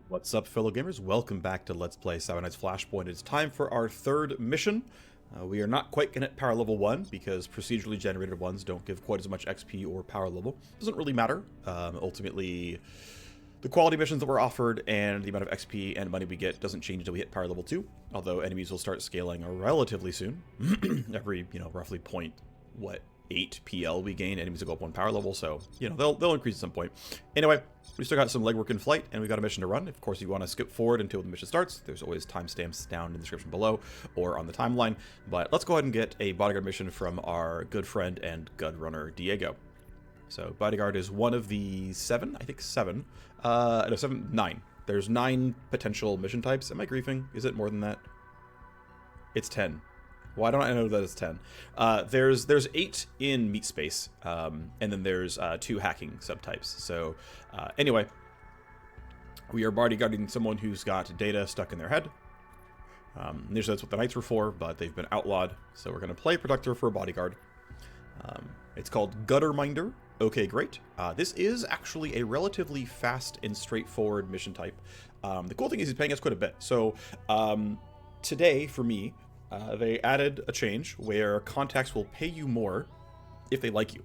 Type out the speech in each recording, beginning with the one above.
What's up, fellow gamers? Welcome back to Let's Play Seven Nights Flashpoint. It's time for our third mission. We are not quite going to hit power level 1 because procedurally generated ones don't give quite as much XP or power level. Doesn't really matter. Ultimately, the quality missions that we're offered and the amount of XP and money we get doesn't change until we hit power level 2. Although enemies will start scaling relatively soon. Every, roughly 8 PL we gain, enemies will go up 1 power level, so, they'll increase at some point. Anyway, we still got some legwork in flight, and we got a mission to run. Of course, if you want to skip forward until the mission starts, there's always timestamps down in the description below, or on the timeline. But let's go ahead and get a bodyguard mission from our good friend and gun runner, Diego. So, bodyguard is one of the 7, I think 7, no, 9. There's 9 potential mission types. Am I griefing? Is it more than that? It's 10. Why don't I know that it's 10? There's 8 in meat space, and then there's 2 hacking subtypes. So anyway, we are bodyguarding someone who's got data stuck in their head. Initially that's what the knights were for, but they've been outlawed. So we're going to play protector for a bodyguard. It's called Gutterminder. Okay, great. This is actually a relatively fast and straightforward mission type. The cool thing is he's paying us quite a bit. So today, for me, they added a change where contacts will pay you more if they like you.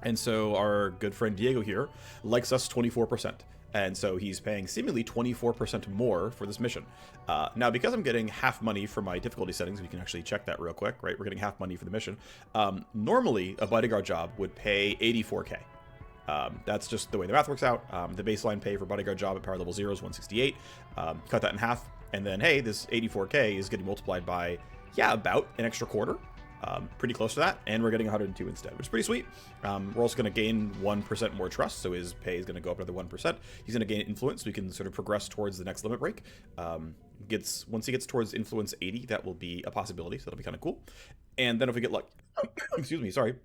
And so our good friend Diego here likes us 24%. And so he's paying seemingly 24% more for this mission. Now, because I'm getting half money for my difficulty settings, we can actually check that real quick, right? We're getting half money for the mission. Normally, a bodyguard job would pay 84k. That's just the way the math works out. The baseline pay for bodyguard job at power level 0 is 168. Cut that in half. And then, hey, this 84k is getting multiplied by, about an extra quarter. Pretty close to that. And we're getting 102 instead, which is pretty sweet. We're also going to gain 1% more trust, so his pay is going to go up another 1%. He's going to gain influence, so we can sort of progress towards the next limit break. Once he gets towards influence 80, that will be a possibility, so that'll be kind of cool. And then if we get lucky, excuse me, sorry.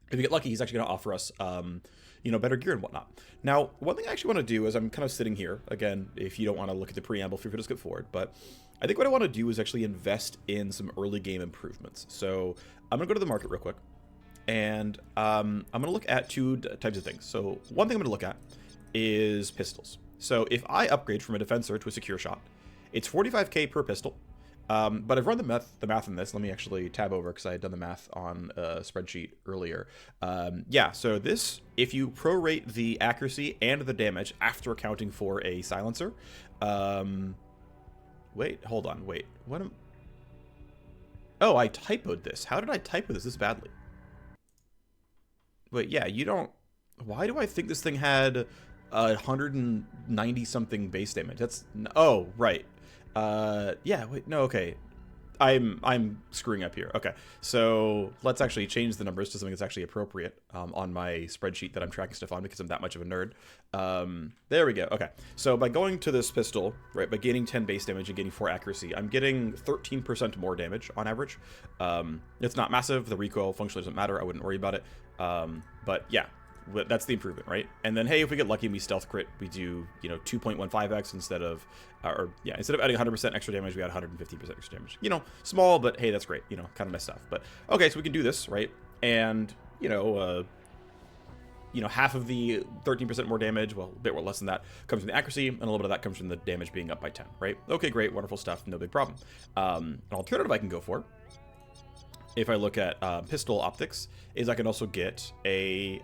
If we get lucky, he's actually going to offer us, better gear and whatnot. Now, one thing I actually want to do is I'm kind of sitting here. Again, if you don't want to look at the preamble, feel free to skip forward. But I think what I want to do is actually invest in some early game improvements. So I'm going to go to the market real quick. And I'm going to look at 2 types of things. So one thing I'm going to look at is pistols. So if I upgrade from a defensor to a secure shot, it's 45k per pistol. But I've run the math on this. Let me actually tab over because I had done the math on a spreadsheet earlier. So this, if you prorate the accuracy and the damage after accounting for a silencer. Wait, hold on, wait. Oh, I typoed this. How did I typo this badly? Wait, yeah, you don't... Why do I think this thing had 190 something base damage? That's... Oh, right. Wait, no, okay. I'm screwing up here. Okay, so let's actually change the numbers to something that's actually appropriate on my spreadsheet that I'm tracking stuff on because I'm that much of a nerd. There we go. Okay, so by going to this pistol, right, by gaining 10 base damage and gaining 4 accuracy, I'm getting 13% more damage on average. It's not massive. The recoil functionally doesn't matter. I wouldn't worry about it. But yeah. That's the improvement, right? And then, hey, if we get lucky and we stealth crit, we do, 2.15x instead of adding 100% extra damage, we add 150% extra damage. Small, but hey, that's great, kind of nice stuff. But okay, so we can do this, right? And, half of the 13% more damage, well, a bit more less than that, comes from the accuracy, and a little bit of that comes from the damage being up by 10, right? Okay, great, wonderful stuff, no big problem. An alternative I can go for, if I look at pistol optics, is I can also get a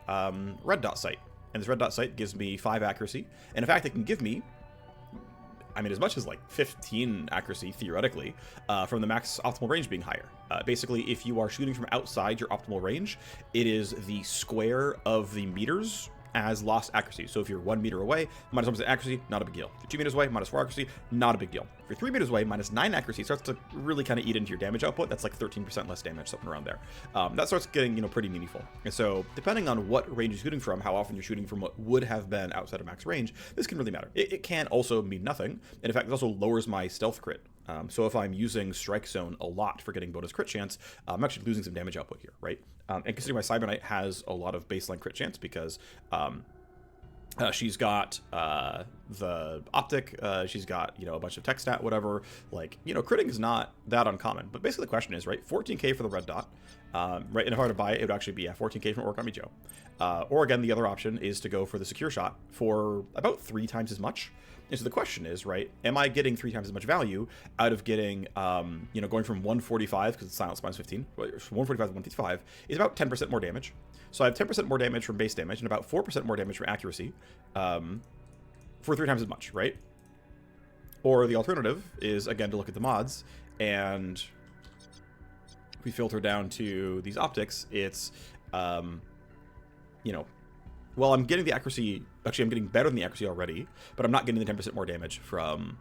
red dot sight. And this red dot sight gives me 5 accuracy. And in fact, it can give me, as much as like 15 accuracy, theoretically, from the max optimal range being higher. Basically, if you are shooting from outside your optimal range, it is the square of the meters as lost accuracy. So if you're 1 meter away, minus 1% accuracy, not a big deal. If you're 2 meters away, minus 4 accuracy, not a big deal. If you're 3 meters away, minus 9 accuracy, starts to really kind of eat into your damage output. That's like 13% less damage, something around there. That starts getting, pretty meaningful. And so depending on what range you're shooting from, how often you're shooting from what would have been outside of max range, this can really matter. It can also mean nothing. And in fact, it also lowers my stealth crit. So if I'm using Strike Zone a lot for getting bonus crit chance, I'm actually losing some damage output here, right? And considering my Cyber Knight has a lot of baseline crit chance because She's got the optic, she's got, you know, a bunch of tech stat, whatever. Like, you know, critting is not that uncommon. But basically the question is, right, 14k for the red dot, right, and if I were to buy it, it would actually be, yeah, 14k from Origami Joe. Or again, the other option is to go for the secure shot for about 3 times as much. And so the question is, right, am I getting 3 times as much value out of getting, you know, going from 145, because it's silence minus 15, 145 to 155, is about 10% more damage. So I have 10% more damage from base damage and about 4% more damage from accuracy for 3 times as much, right? Or the alternative is, again, to look at the mods, and if we filter down to these optics, it's, you know, well, I'm getting the accuracy, actually I'm getting better than the accuracy already, but I'm not getting the 10% more damage from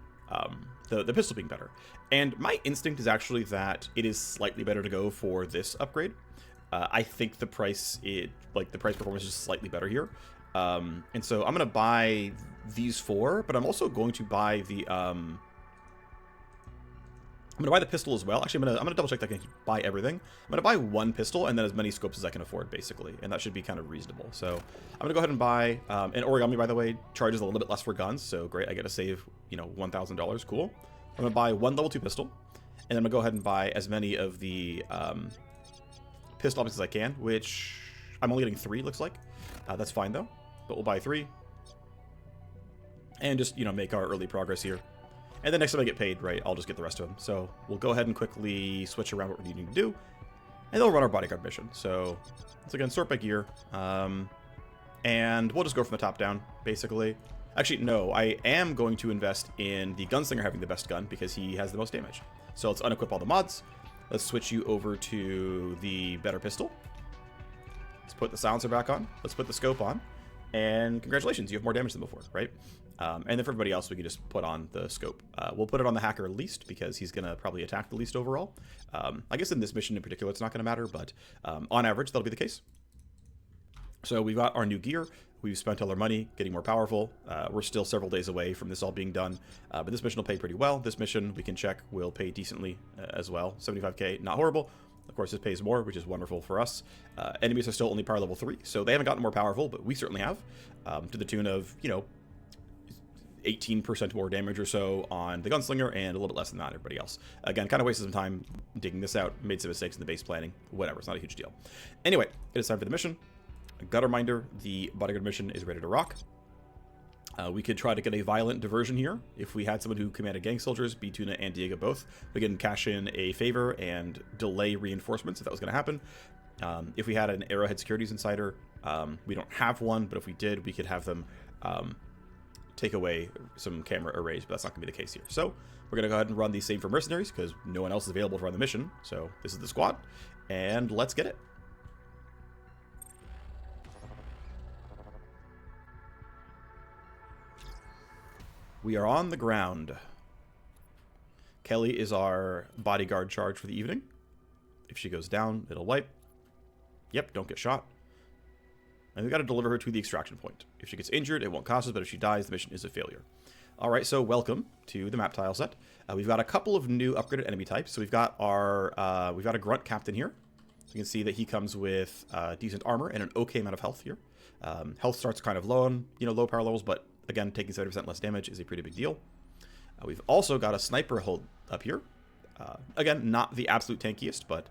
the pistol being better. And my instinct is actually that it is slightly better to go for this upgrade. I think the price, the price performance is slightly better here. And so I'm going to buy these 4, but I'm also going to buy the, I'm going to buy the pistol as well. Actually, I'm going to double check that I can buy everything. I'm going to buy 1 pistol and then as many scopes as I can afford, basically. And that should be kind of reasonable. So I'm going to go ahead and buy, and Origami, by the way, charges a little bit less for guns. So great, I get to save, you know, $1,000. Cool. I'm going to buy 1 level 2 pistol. And then I'm going to go ahead and buy as many of the pistol options as I can, which I'm only getting 3, looks like. That's fine, though. But we'll buy 3. And just, you know, make our early progress here. And then next time I get paid, right, I'll just get the rest of them. So we'll go ahead and quickly switch around what we're needing to do. And then we'll run our bodyguard mission. So once again, sort by gear. And we'll just go from the top down, basically. Actually, no, I am going to invest in the gunslinger having the best gun because he has the most damage. So let's unequip all the mods. Let's switch you over to the better pistol. Let's put the silencer back on. Let's put the scope on. And congratulations, you have more damage than before, right? And then for everybody else, we can just put on the scope. We'll put it on the hacker least because he's going to probably attack the least overall. I guess in this mission in particular, it's not going to matter, but on average, that'll be the case. So we've got our new gear. We've spent all our money getting more powerful. We're still several days away from this all being done, but this mission will pay pretty well. This mission, we can check, will pay decently as well. 75k, not horrible. Of course, this pays more, which is wonderful for us. Enemies are still only power level 3, so they haven't gotten more powerful, but we certainly have, to the tune of, you know, 18% more damage or so on the gunslinger, and a little bit less than that on everybody else. Again, kind of wasted some time digging this out, made some mistakes in the base planning, whatever, it's not a huge deal. Anyway, it is time for the mission. A gut reminder, the bodyguard mission is ready to rock. We could try to get a violent diversion here. If we had someone who commanded gang soldiers, B. Tuna and Diego both, we can cash in a favor and delay reinforcements if that was going to happen. If we had an Arrowhead Securities Insider, we don't have one, but if we did, we could have them take away some camera arrays, but that's not going to be the case here. So we're going to go ahead and run the same for mercenaries because no one else is available to run the mission. So this is the squad, and let's get it. We are on the ground. Kelly is our bodyguard charge for the evening. If she goes down, it'll wipe. Yep, don't get shot. And we've got to deliver her to the extraction point. If she gets injured, it won't cost us, but if she dies, the mission is a failure. All right, so welcome to the map tile set. We've got a couple of new upgraded enemy types. So we've got our a grunt captain here. So you can see that he comes with decent armor and an okay amount of health here. Health starts kind of low on, you know, low power levels, but again, taking 70% less damage is a pretty big deal. We've also got a sniper hold up here. Again, not the absolute tankiest, but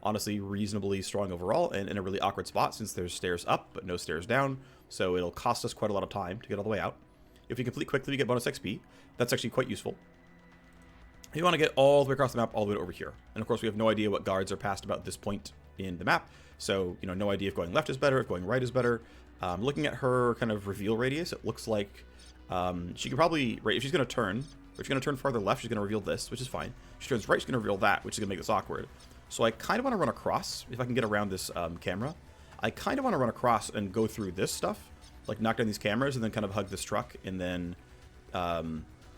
honestly reasonably strong overall and in a really awkward spot since there's stairs up but no stairs down. So it'll cost us quite a lot of time to get all the way out. If we complete quickly, we get bonus XP. That's actually quite useful. You want to get all the way across the map, all the way over here. And of course, we have no idea what guards are passed about this point in the map. So, you know, no idea if going left is better, if going right is better. Looking at her kind of reveal radius, it looks like she could probably, right, if she's going to turn, if she's going to turn farther left, she's going to reveal this, which is fine. If she turns right, she's going to reveal that, which is going to make this awkward. So I kind of want to run across, if I can get around this camera. I kind of want to run across and go through this stuff, like knock down these cameras and then kind of hug this truck. And then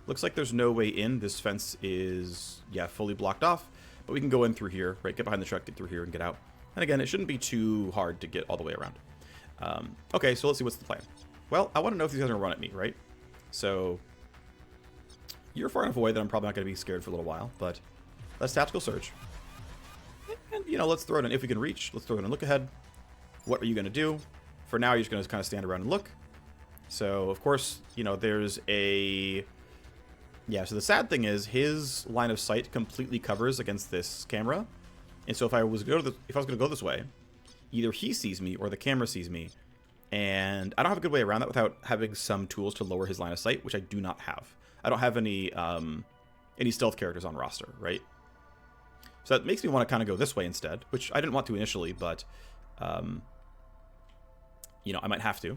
looks like there's no way in. This fence is, yeah, fully blocked off. But we can go in through here, right, get behind the truck, get through here and get out. And again, it shouldn't be too hard to get all the way around. Okay, so let's see what's the plan. Well, I want to know if these guys are going to run at me, right? So you're far enough away that I'm probably not going to be scared for a little while, but let's tactical surge. And, you know, let's throw it in. If we can reach, let's throw it in. Look ahead. What are you going to do? For now, you're just going to kind of stand around and look. So, of course, you know, there's a... Yeah, so the sad thing is his line of sight completely covers against this camera. And so if I was going to go this way, either he sees me or the camera sees me. And I don't have a good way around that without having some tools to lower his line of sight, which I do not have. I don't have any stealth characters on roster, right? So that makes me want to kind of go this way instead, which I didn't want to initially, but, you know, I might have to.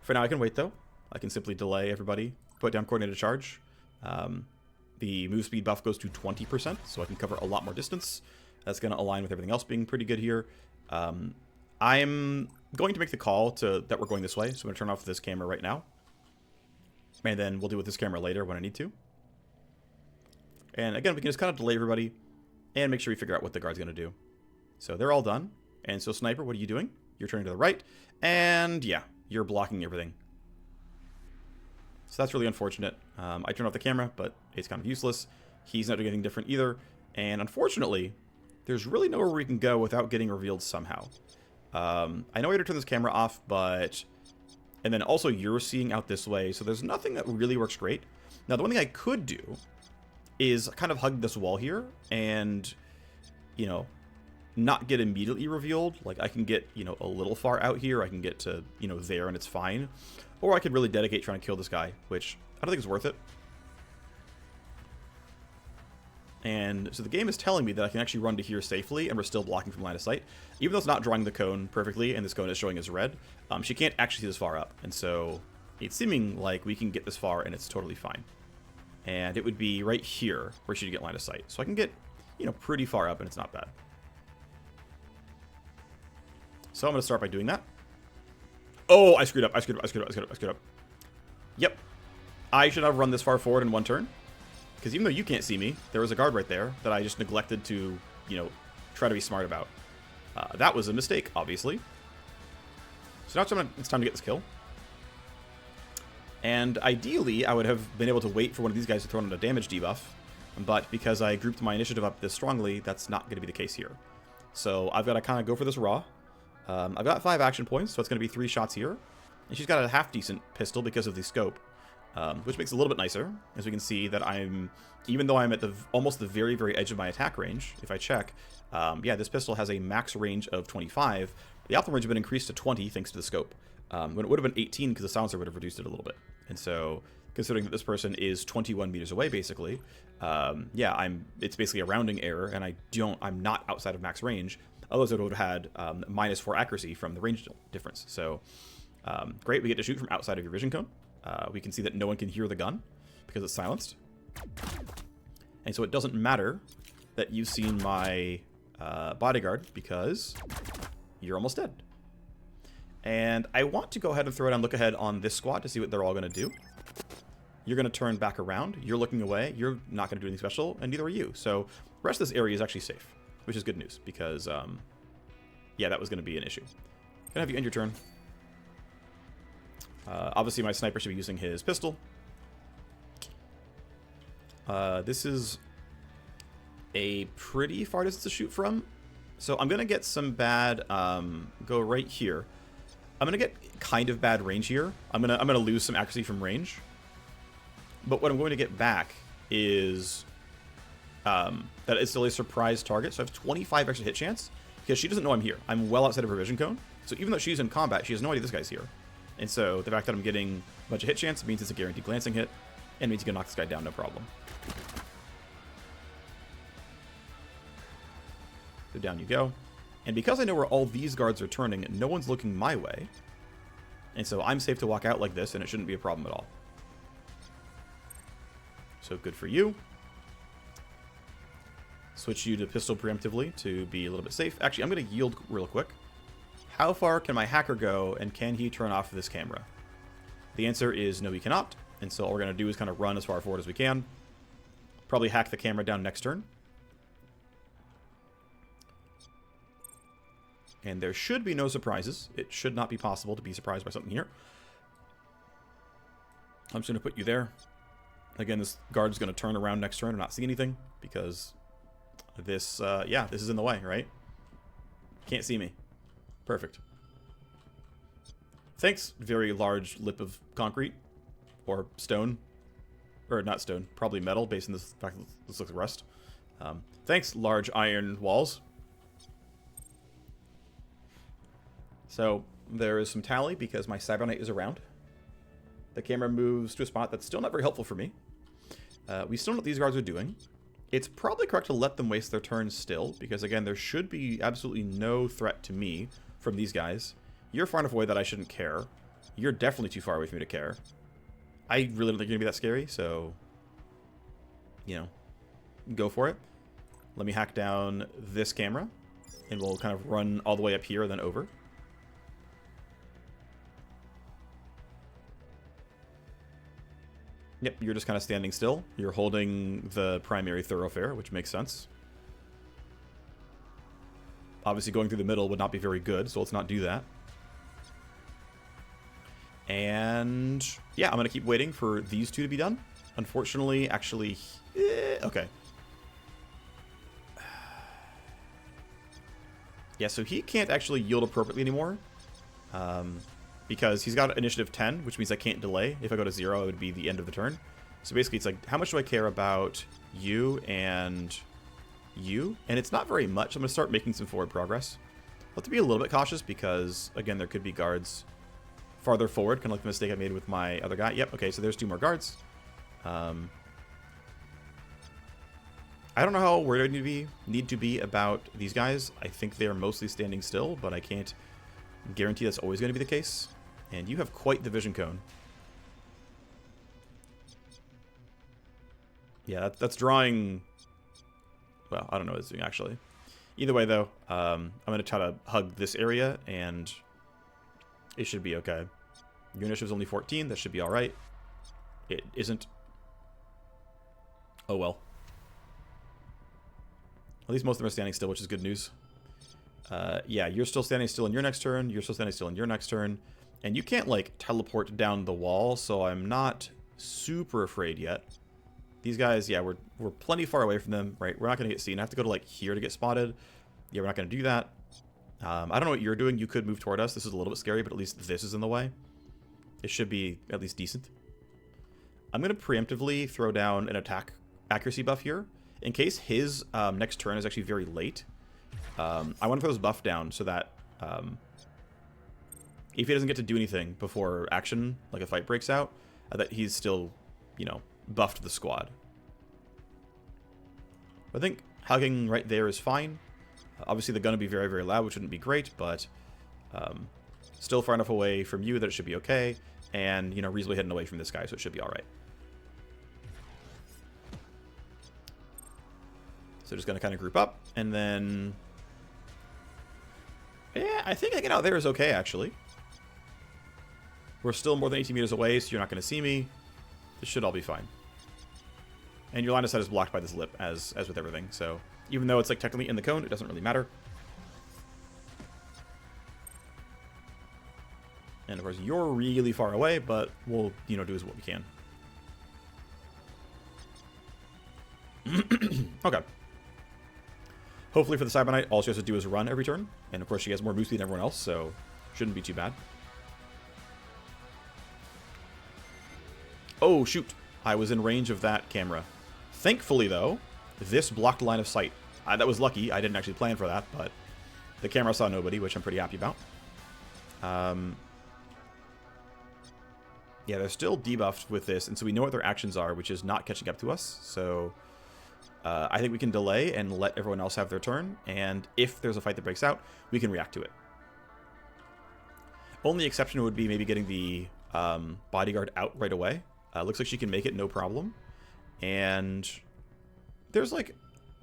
For now, I can wait, though. I can simply delay everybody, put down coordinated charge. The move speed buff goes to 20%, so I can cover a lot more distance. That's going to align with everything else being pretty good here. I'm going to make the call that we're going this way, so I'm going to turn off this camera right now. And then we'll deal with this camera later when I need to. And again, we can just kind of delay everybody and make sure we figure out what the guard's going to do. So they're all done. And so Sniper, what are you doing? You're turning to the right. And yeah, you're blocking everything. So that's really unfortunate. I turned off the camera, but it's kind of useless. He's not doing anything different either. And unfortunately, there's really nowhere we can go without getting revealed somehow. I know I had to turn this camera off, but... And then also you're seeing out this way, so there's nothing that really works great. Now, the one thing I could do is kind of hug this wall here and, you know, not get immediately revealed. Like, I can get, you know, a little far out here. I can get to, you know, there and it's fine. Or I could really dedicate trying to kill this guy, which I don't think is worth it. And so the game is telling me that I can actually run to here safely, and we're still blocking from line of sight. Even though it's not drawing the cone perfectly, and this cone is showing as red, she can't actually see this far up. And so it's seeming like we can get this far, and it's totally fine. And it would be right here where she'd get line of sight. So I can get, you know, pretty far up, and it's not bad. So I'm going to start by doing that. Oh, I screwed up. Yep. I should have run this far forward in one turn. Because even though you can't see me, there was a guard right there that I just neglected to, you know, try to be smart about. That was a mistake, obviously. So now it's time to get this kill. And ideally, I would have been able to wait for one of these guys to throw in a damage debuff. But because I grouped my initiative up this strongly, that's not going to be the case here. So I've got to kind of go for this raw. I've got 5 action points, so it's going to be 3 shots here. And she's got a half-decent pistol because of the scope. Which makes it a little bit nicer, as we can see that even though I'm at almost the very, very edge of my attack range, if I check, yeah, this pistol has a max range of 25. The optimal range has been increased to 20 thanks to the scope. When it would have been 18 because the silencer would have reduced it a little bit. And so, considering that this person is 21 meters away, basically, yeah, it's basically a rounding error, and I'm not outside of max range. Otherwise, I would have had -4 accuracy from the range difference. So, great, we get to shoot from outside of your vision cone. We can see that no one can hear the gun because it's silenced. And so it doesn't matter that you've seen my bodyguard because you're almost dead. And I want to go ahead and throw down look ahead on this squad to see what they're all going to do. You're going to turn back around. You're looking away. You're not going to do anything special, and neither are you. So the rest of this area is actually safe, which is good news because, yeah, that was going to be an issue. Gonna have you end your turn. Obviously, my sniper should be using his pistol. This is a pretty far distance to shoot from. So I'm going to get some bad... go right here. I'm going to get kind of bad range here. I'm gonna lose some accuracy from range. But what I'm going to get back is... that it's still a surprise target. So I have 25 extra hit chance. Because she doesn't know I'm here. I'm well outside of her vision cone. So even though she's in combat, she has no idea this guy's here. And so the fact that I'm getting a bunch of hit chance means it's a guaranteed glancing hit, and means you can knock this guy down no problem. So down you go. And because I know where all these guards are turning, no one's looking my way. And so I'm safe to walk out like this, and it shouldn't be a problem at all. So good for you. Switch you to pistol preemptively to be a little bit safe. Actually, I'm going to yield real quick. How far can my hacker go, and can he turn off this camera? The answer is no, he cannot. And so all we're going to do is kind of run as far forward as we can. Probably hack the camera down next turn. And there should be no surprises. It should not be possible to be surprised by something here. I'm just going to put you there. Again, this guard is going to turn around next turn and not see anything. Because this, yeah, this is in the way, right? Can't see me. Perfect. Thanks, very large lip of concrete. Or stone. Or not stone, probably metal, based on this fact that this looks like rust. Thanks, large iron walls. So, there is some tally because my Cyberknight is around. The camera moves to a spot that's still not very helpful for me. We still know what these guards are doing. It's probably correct to let them waste their turns still, because again, there should be absolutely no threat to me from these guys. You're far enough away that I shouldn't care. You're definitely too far away for me to care. I really don't think you're going to be that scary, so, you know, go for it. Let me hack down this camera, and we'll kind of run all the way up here and then over. Yep, you're just kind of standing still. You're holding the primary thoroughfare, which makes sense. Obviously, going through the middle would not be very good, so let's not do that. And yeah, I'm going to keep waiting for these two to be done. Unfortunately, actually, okay. Yeah, so he can't actually yield appropriately anymore. Because he's got initiative 10, which means I can't delay. If I go to 0, it would be the end of the turn. So basically, it's like, how much do I care about you and you? And it's not very much. I'm going to start making some forward progress. I'll have to be a little bit cautious because, again, there could be guards farther forward, kind of like the mistake I made with my other guy. Yep, okay, so there's 2 more guards. I don't know how worried I need to be about these guys. I think they are mostly standing still, but I can't guarantee that's always going to be the case. And you have quite the vision cone. Yeah, that's drawing... Well, I don't know what it's doing, actually. Either way, though, I'm going to try to hug this area, and it should be okay. Your initiative is only 14. That should be all right. It isn't. Oh, well. At least most of them are standing still, which is good news. Yeah, you're still standing still in your next turn. You're still standing still in your next turn. And you can't, like, teleport down the wall, so I'm not super afraid yet. These guys, yeah, we're plenty far away from them, right? We're not going to get seen. I have to go to, like, here to get spotted. Yeah, we're not going to do that. I don't know what you're doing. You could move toward us. This is a little bit scary, but at least this is in the way. It should be at least decent. I'm going to preemptively throw down an attack accuracy buff here. In case his next turn is actually very late, I want to throw this buff down so that if he doesn't get to do anything before action, like a fight breaks out, that he's still, you know, buffed the squad. I think hugging right there is fine. Obviously, they're going to be very, very loud, which wouldn't be great, but still far enough away from you that it should be okay, and, you know, reasonably hidden away from this guy, so it should be all right. So just going to kind of group up, and then... Yeah, I think hanging out there is okay, actually. We're still more than 18 meters away, so you're not going to see me. This should all be fine. And your line of sight is blocked by this lip, as with everything, so... Even though it's, like, technically in the cone, it doesn't really matter. And, of course, you're really far away, but we'll, you know, do what we can. Okay. Hopefully for the Cyberknight, all she has to do is run every turn. And, of course, she has more move speed than everyone else, so shouldn't be too bad. Oh, shoot. I was in range of that camera. Thankfully, though, this blocked line of sight. That was lucky. I didn't actually plan for that, but the camera saw nobody, which I'm pretty happy about. Yeah, they're still debuffed with this, and so we know what their actions are, which is not catching up to us. So I think we can delay and let everyone else have their turn, and if there's a fight that breaks out, we can react to it. Only exception would be maybe getting the Bodyguard out right away. Looks like she can make it, no problem. And there's, like,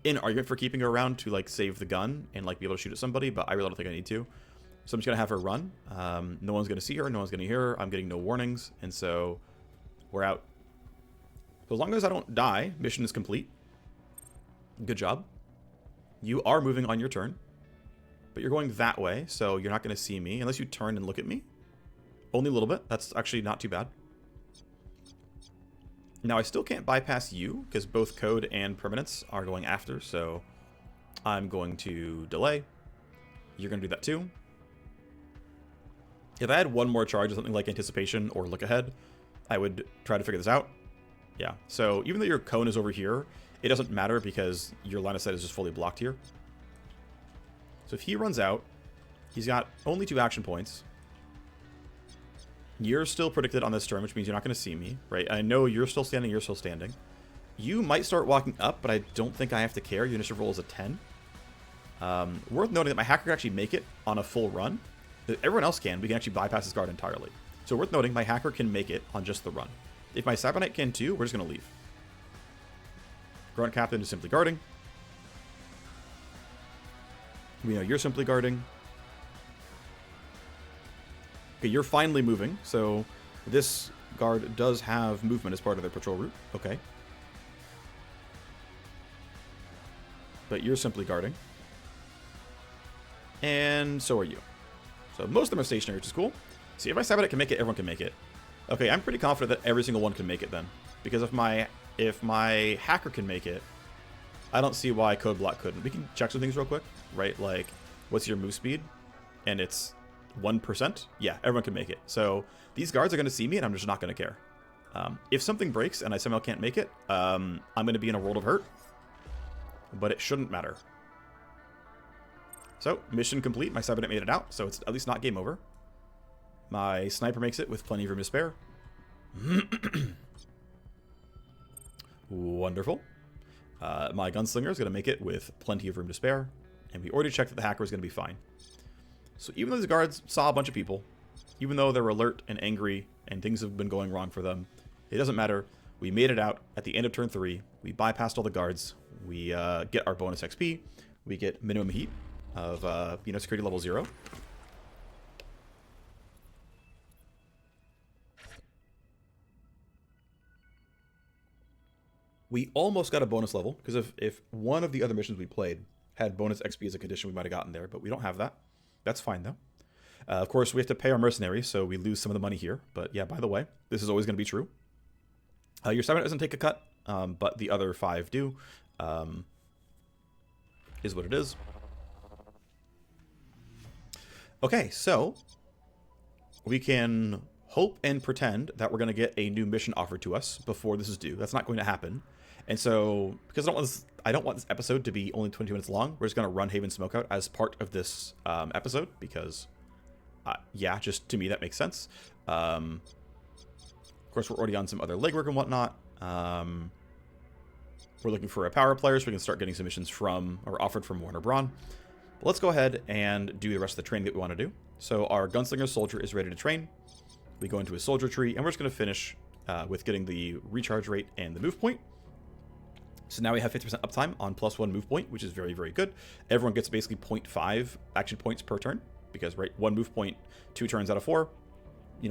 an argument for keeping her around to, like, save the gun and, like, be able to shoot at somebody, but I really don't think I need to. So I'm just going to have her run. No one's going to see her. No one's going to hear her. I'm getting no warnings. And so we're out. So as long as I don't die, mission is complete. Good job. You are moving on your turn. But you're going that way, so you're not going to see me unless you turn and look at me. Only a little bit. That's actually not too bad. Now, I still can't bypass you, because both Code and Permanence are going after, so I'm going to delay. You're going to do that too. If I had one more charge of something like Anticipation or Look Ahead, I would try to figure this out. Yeah, so even though your cone is over here, it doesn't matter because your line of sight is just fully blocked here. So if he runs out, he's got only 2 action points. You're still predicted on this turn, which means you're not going to see me, right? I know you're still standing, you're still standing. You might start walking up, but I don't think I have to care. Your initiative roll is a 10. Worth noting that my hacker can actually make it on a full run. Everyone else can. We can actually bypass this guard entirely. So worth noting, my hacker can make it on just the run. If my Cyber Knight can too, we're just going to leave. Grunt Captain is simply guarding. We know you're simply guarding. Okay, you're finally moving, so this guard does have movement as part of their patrol route. Okay. But you're simply guarding. And so are you. So most of them are stationary, which is cool. See, if my Cyber Knight can make it, everyone can make it. Okay, I'm pretty confident that every single one can make it then. Because if my hacker can make it, I don't see why Code Block couldn't. We can check some things real quick, right? Like, what's your move speed? And it's 1%. Yeah, everyone can make it. So these guards are going to see me, and I'm just not going to care. If something breaks and I somehow can't make it, I'm going to be in a world of hurt. But it shouldn't matter. So, mission complete. My Cyber Knight made it out, so it's at least not game over. My sniper makes it with plenty of room to spare. Wonderful. My gunslinger is going to make it with plenty of room to spare. And we already checked that the hacker is going to be fine. So even though these guards saw a bunch of people, even though they're alert and angry and things have been going wrong for them, it doesn't matter. We made it out at the end of turn 3. We bypassed all the guards. We get our bonus XP. We get minimum heat of security level 0. We almost got a bonus level, because if one of the other missions we played had bonus XP as a condition, we might have gotten there, but we don't have that. That's fine, though. Of course, we have to pay our mercenaries, so we lose some of the money here. But yeah, by the way, this is always going to be true. Your 7 doesn't take a cut, but the other 5 do. Is what it is. Okay, so we can hope and pretend that we're going to get a new mission offered to us before this is due. That's not going to happen. And so, because I don't want this episode to be only 22 minutes long, we're just going to run Haven Smokeout as part of this episode, because, yeah, just to me that makes sense. Of course, we're already on some other legwork and whatnot. We're looking for a power player so we can start getting submissions from, or offered from Warner Braun. But let's go ahead and do the rest of the training that we want to do. So our gunslinger soldier is ready to train. We go into a soldier tree, and we're just going to finish with getting the recharge rate and the move point. So now we have 50% uptime on +1 move point, which is very, very good. Everyone gets basically 0.5 action points per turn, because, right, 1 move point, 2 turns out of 4,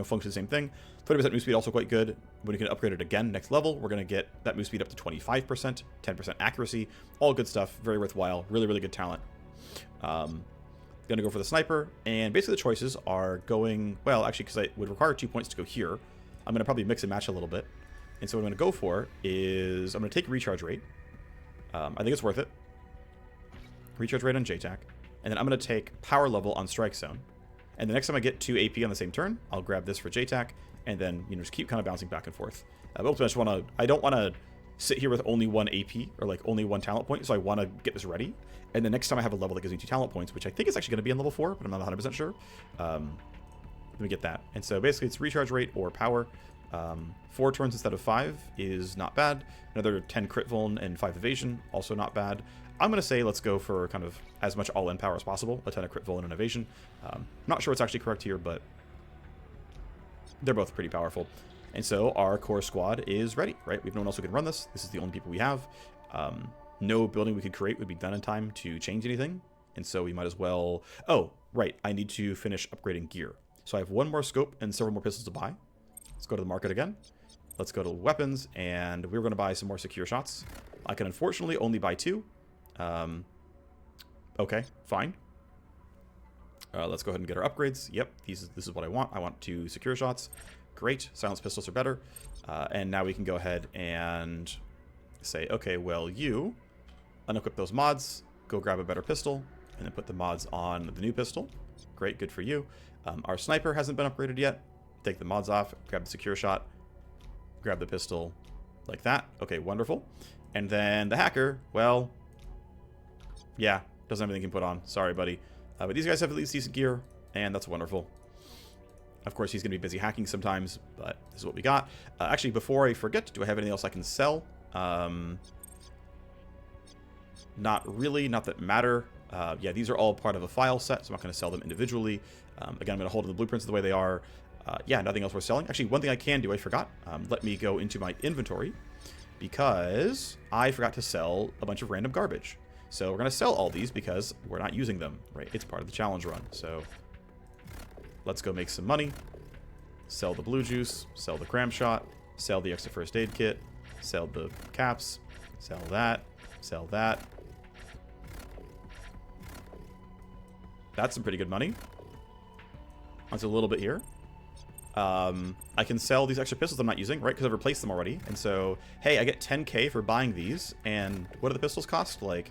functions the same thing. 20% move speed also quite good. When you can upgrade it again next level, we're going to get that move speed up to 25%, 10% accuracy, all good stuff, very worthwhile, really, really good talent. Going to go for the sniper, and basically the choices are going, well, actually, because it would require 2 points to go here, I'm going to probably mix and match a little bit. And so what I'm going to go for is, I'm going to take recharge rate. I think it's worth it. Recharge rate on JTAC. And then I'm going to take power level on strike zone. And the next time I get 2 AP on the same turn, I'll grab this for JTAC, and then, just keep kind of bouncing back and forth. But ultimately, I don't want to sit here with only 1 AP, or like only 1 talent point, so I want to get this ready. And the next time I have a level that gives me 2 talent points, which I think is actually going to be on level 4, but I'm not 100% sure. Let me get that. And so basically it's recharge rate or power. 4 turns instead of 5 is not bad. Another 10 crit vuln and 5 evasion, also not bad. I'm going to say let's go for kind of as much all-in power as possible. A 10 of crit vuln and evasion. Not sure what's actually correct here, but they're both pretty powerful. And so our core squad is ready, right? We have no one else who can run this. This is the only people we have. No building we could create would be done in time to change anything. And so we might as well... Oh, right. I need to finish upgrading gear. So I have 1 more scope and several more pistols to buy. Let's go to the market again. Let's go to weapons, and we're going to buy some more secure shots. I can unfortunately only buy 2. Okay, fine. Let's go ahead and get our upgrades. Yep, this is what I want. I want 2 secure shots. Great, silenced pistols are better. And now we can go ahead and say, okay, well, you unequip those mods, go grab a better pistol, and then put the mods on the new pistol. Great, good for you. Our sniper hasn't been upgraded yet. Take the mods off, grab the secure shot, grab the pistol like that. Okay, wonderful. And then the hacker, well, yeah, doesn't have anything he can put on. Sorry, buddy. But these guys have at least decent gear, and that's wonderful. Of course, he's going to be busy hacking sometimes, but this is what we got. Actually, before I forget, do I have anything else I can sell? Not really, not that matter. Yeah, these are all part of a file set, so I'm not going to sell them individually. Again, I'm going to hold the blueprints the way they are. Yeah, nothing else worth selling. Actually, one thing I can do, I forgot. Let me go into my inventory, because I forgot to sell a bunch of random garbage. So we're going to sell all these because we're not using them, right? It's part of the challenge run. So let's go make some money. Sell the blue juice, sell the cram shot, sell the extra first aid kit, sell the caps, sell that, sell that. That's some pretty good money. That's a little bit here. I can sell these extra pistols I'm not using, right? Because I've replaced them already. And so, hey, I get 10k for buying these. And what do the pistols cost? Like,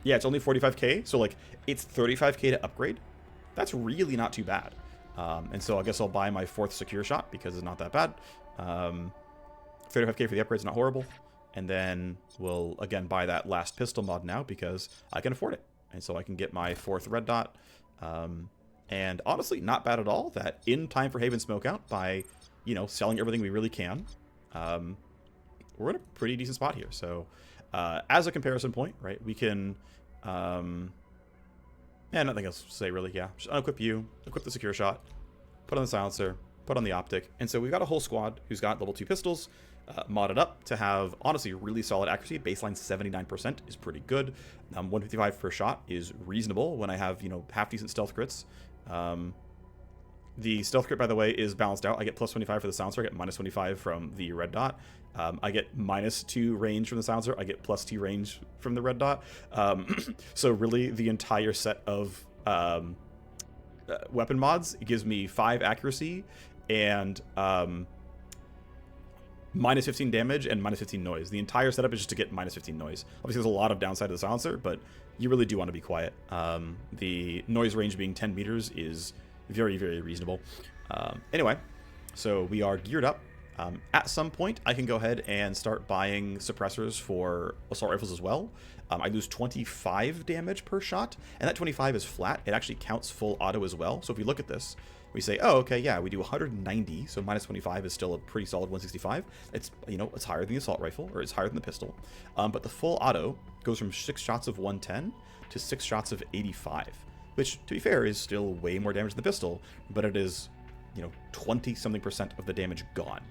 yeah, it's only 45k. So, like, it's 35k to upgrade. That's really not too bad. And so I guess I'll buy my 4th secure shot because it's not that bad. 35k for the upgrade is not horrible. And then we'll, again, buy that last pistol mod now because I can afford it. And so I can get my 4th red dot. And honestly, not bad at all that in time for Haven Smokeout by, you know, selling everything we really can. We're in a pretty decent spot here. So as a comparison point, right, we can... yeah, nothing else to say really, yeah. Just unequip you, equip the secure shot, put on the silencer, put on the optic. And so we've got a whole squad who's got level 2 pistols. Modded up to have, honestly, really solid accuracy. Baseline 79% is pretty good. 155 per shot is reasonable when I have, you know, half-decent stealth crits. The stealth crit, by the way, is balanced out. I get plus 25 for the silencer. I get minus 25 from the red dot. I get minus 2 range from the silencer. I get plus 2 range from the red dot. So really, the entire set of weapon mods, it gives me 5 accuracy and... minus 15 damage and minus 15 noise. The entire setup is just to get minus 15 noise. Obviously, there's a lot of downside to the silencer, but you really do want to be quiet. The noise range being 10 meters is very, very reasonable. Anyway, so we are geared up. At some point, I can go ahead and start buying suppressors for assault rifles as well. I lose 25 damage per shot, and that 25 is flat. It actually counts full auto as well. So if we look at this, we say, oh, okay, yeah, we do 190, so minus 25 is still a pretty solid 165. It's, you know, it's higher than the assault rifle, or it's higher than the pistol. But the full auto goes from 6 shots of 110 to 6 shots of 85, which, to be fair, is still way more damage than the pistol, but it is, you know, 20-something% of the damage gone.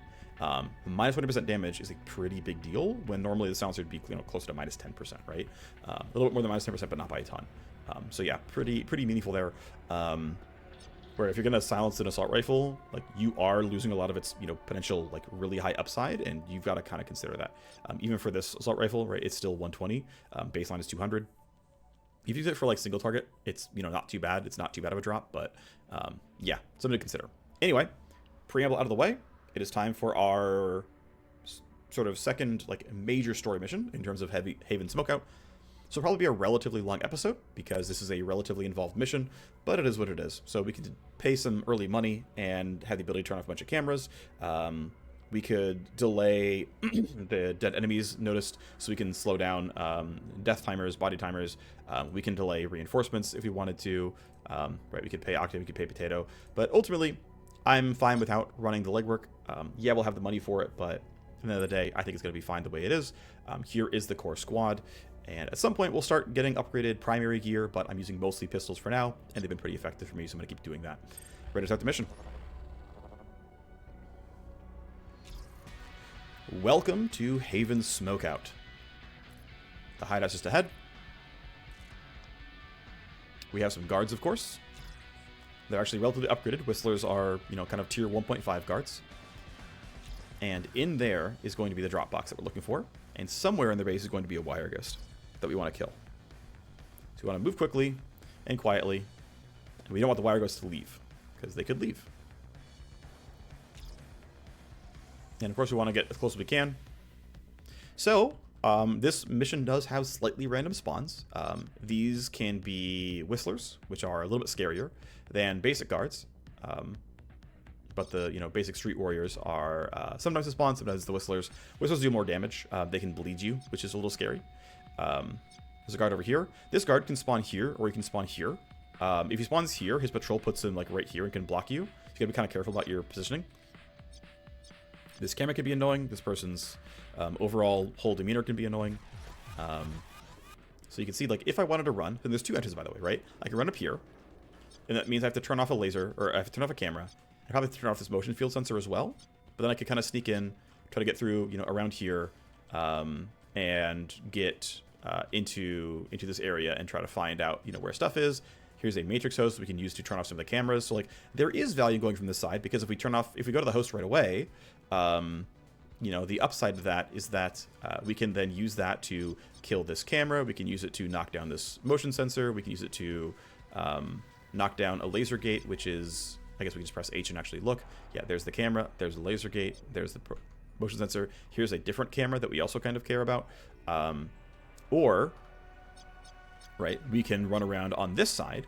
Minus 20% damage is a pretty big deal when normally the silencer would be, you know, closer to minus 10%, right? A little bit more than minus 10%, but not by a ton. So yeah, pretty meaningful there. Where if you're going to silence an assault rifle, like, you are losing a lot of its, you know, potential, like, really high upside, and you've got to kind of consider that. Even for this assault rifle, right, it's still 120. Baseline is 200. If you use it for, like, single target, it's, you know, not too bad. It's not too bad of a drop, but, yeah, something to consider. Anyway, preamble out of the way. It is time for our sort of second, like, major story mission in terms of Haven Smokeout. So it'll probably be a relatively long episode because this is a relatively involved mission, but it is what it is. So we could pay some early money and have the ability to turn off a bunch of cameras. We could delay the dead enemies noticed so we can slow down death timers, body timers. We can delay reinforcements if we wanted to. Right, we could pay Octave, we could pay Potato. But ultimately, I'm fine without running the legwork. Yeah, we'll have the money for it, but at the end of the day, I think it's going to be fine the way it is. Here is the core squad. And at some point, we'll start getting upgraded primary gear, but I'm using mostly pistols for now, and they've been pretty effective for me, so I'm going to keep doing that. Ready to start the mission. Welcome to Haven Smokeout. The hideout's just ahead. We have some guards, of course. They're actually relatively upgraded. Whistlers are, you know, kind of tier 1.5 guards. And in there is going to be the drop box that we're looking for. And somewhere in the base is going to be a wire ghost that we want to kill. So we want to move quickly and quietly. And we don't want the wire ghosts to leave, because they could leave. And of course we want to get as close as we can. So This mission does have slightly random spawns. These can be Whistlers, which are a little bit scarier than basic guards. But the basic street warriors are sometimes the spawn, sometimes the Whistlers. Whistlers do more damage. They can bleed you, which is a little scary. There's a guard over here. This guard can spawn here, or he can spawn here. If he spawns here, his patrol puts him like right here and can block you. So you gotta be kind of careful about your positioning. This camera can be annoying. This person's overall whole demeanor can be annoying. So you can see, like, if I wanted to run, then there's two entrances, by the way, right? I can run up here, and that means I have to turn off a laser, or I have to turn off a camera. I probably have to turn off this motion field sensor as well. But then I could kind of sneak in, try to get through, around here, and get into this area and try to find out, where stuff is. Here's a matrix host we can use to turn off some of the cameras. So, like, there is value going from this side, because if we go to the host right away, the upside of that is that we can then use that to kill this camera. We can use it to knock down this motion sensor. We can use it to knock down a laser gate, which is, I guess we can just press H and actually look. Yeah, there's the camera. There's the laser gate. There's the motion sensor. Here's a different camera that we also kind of care about. Right, we can run around on this side.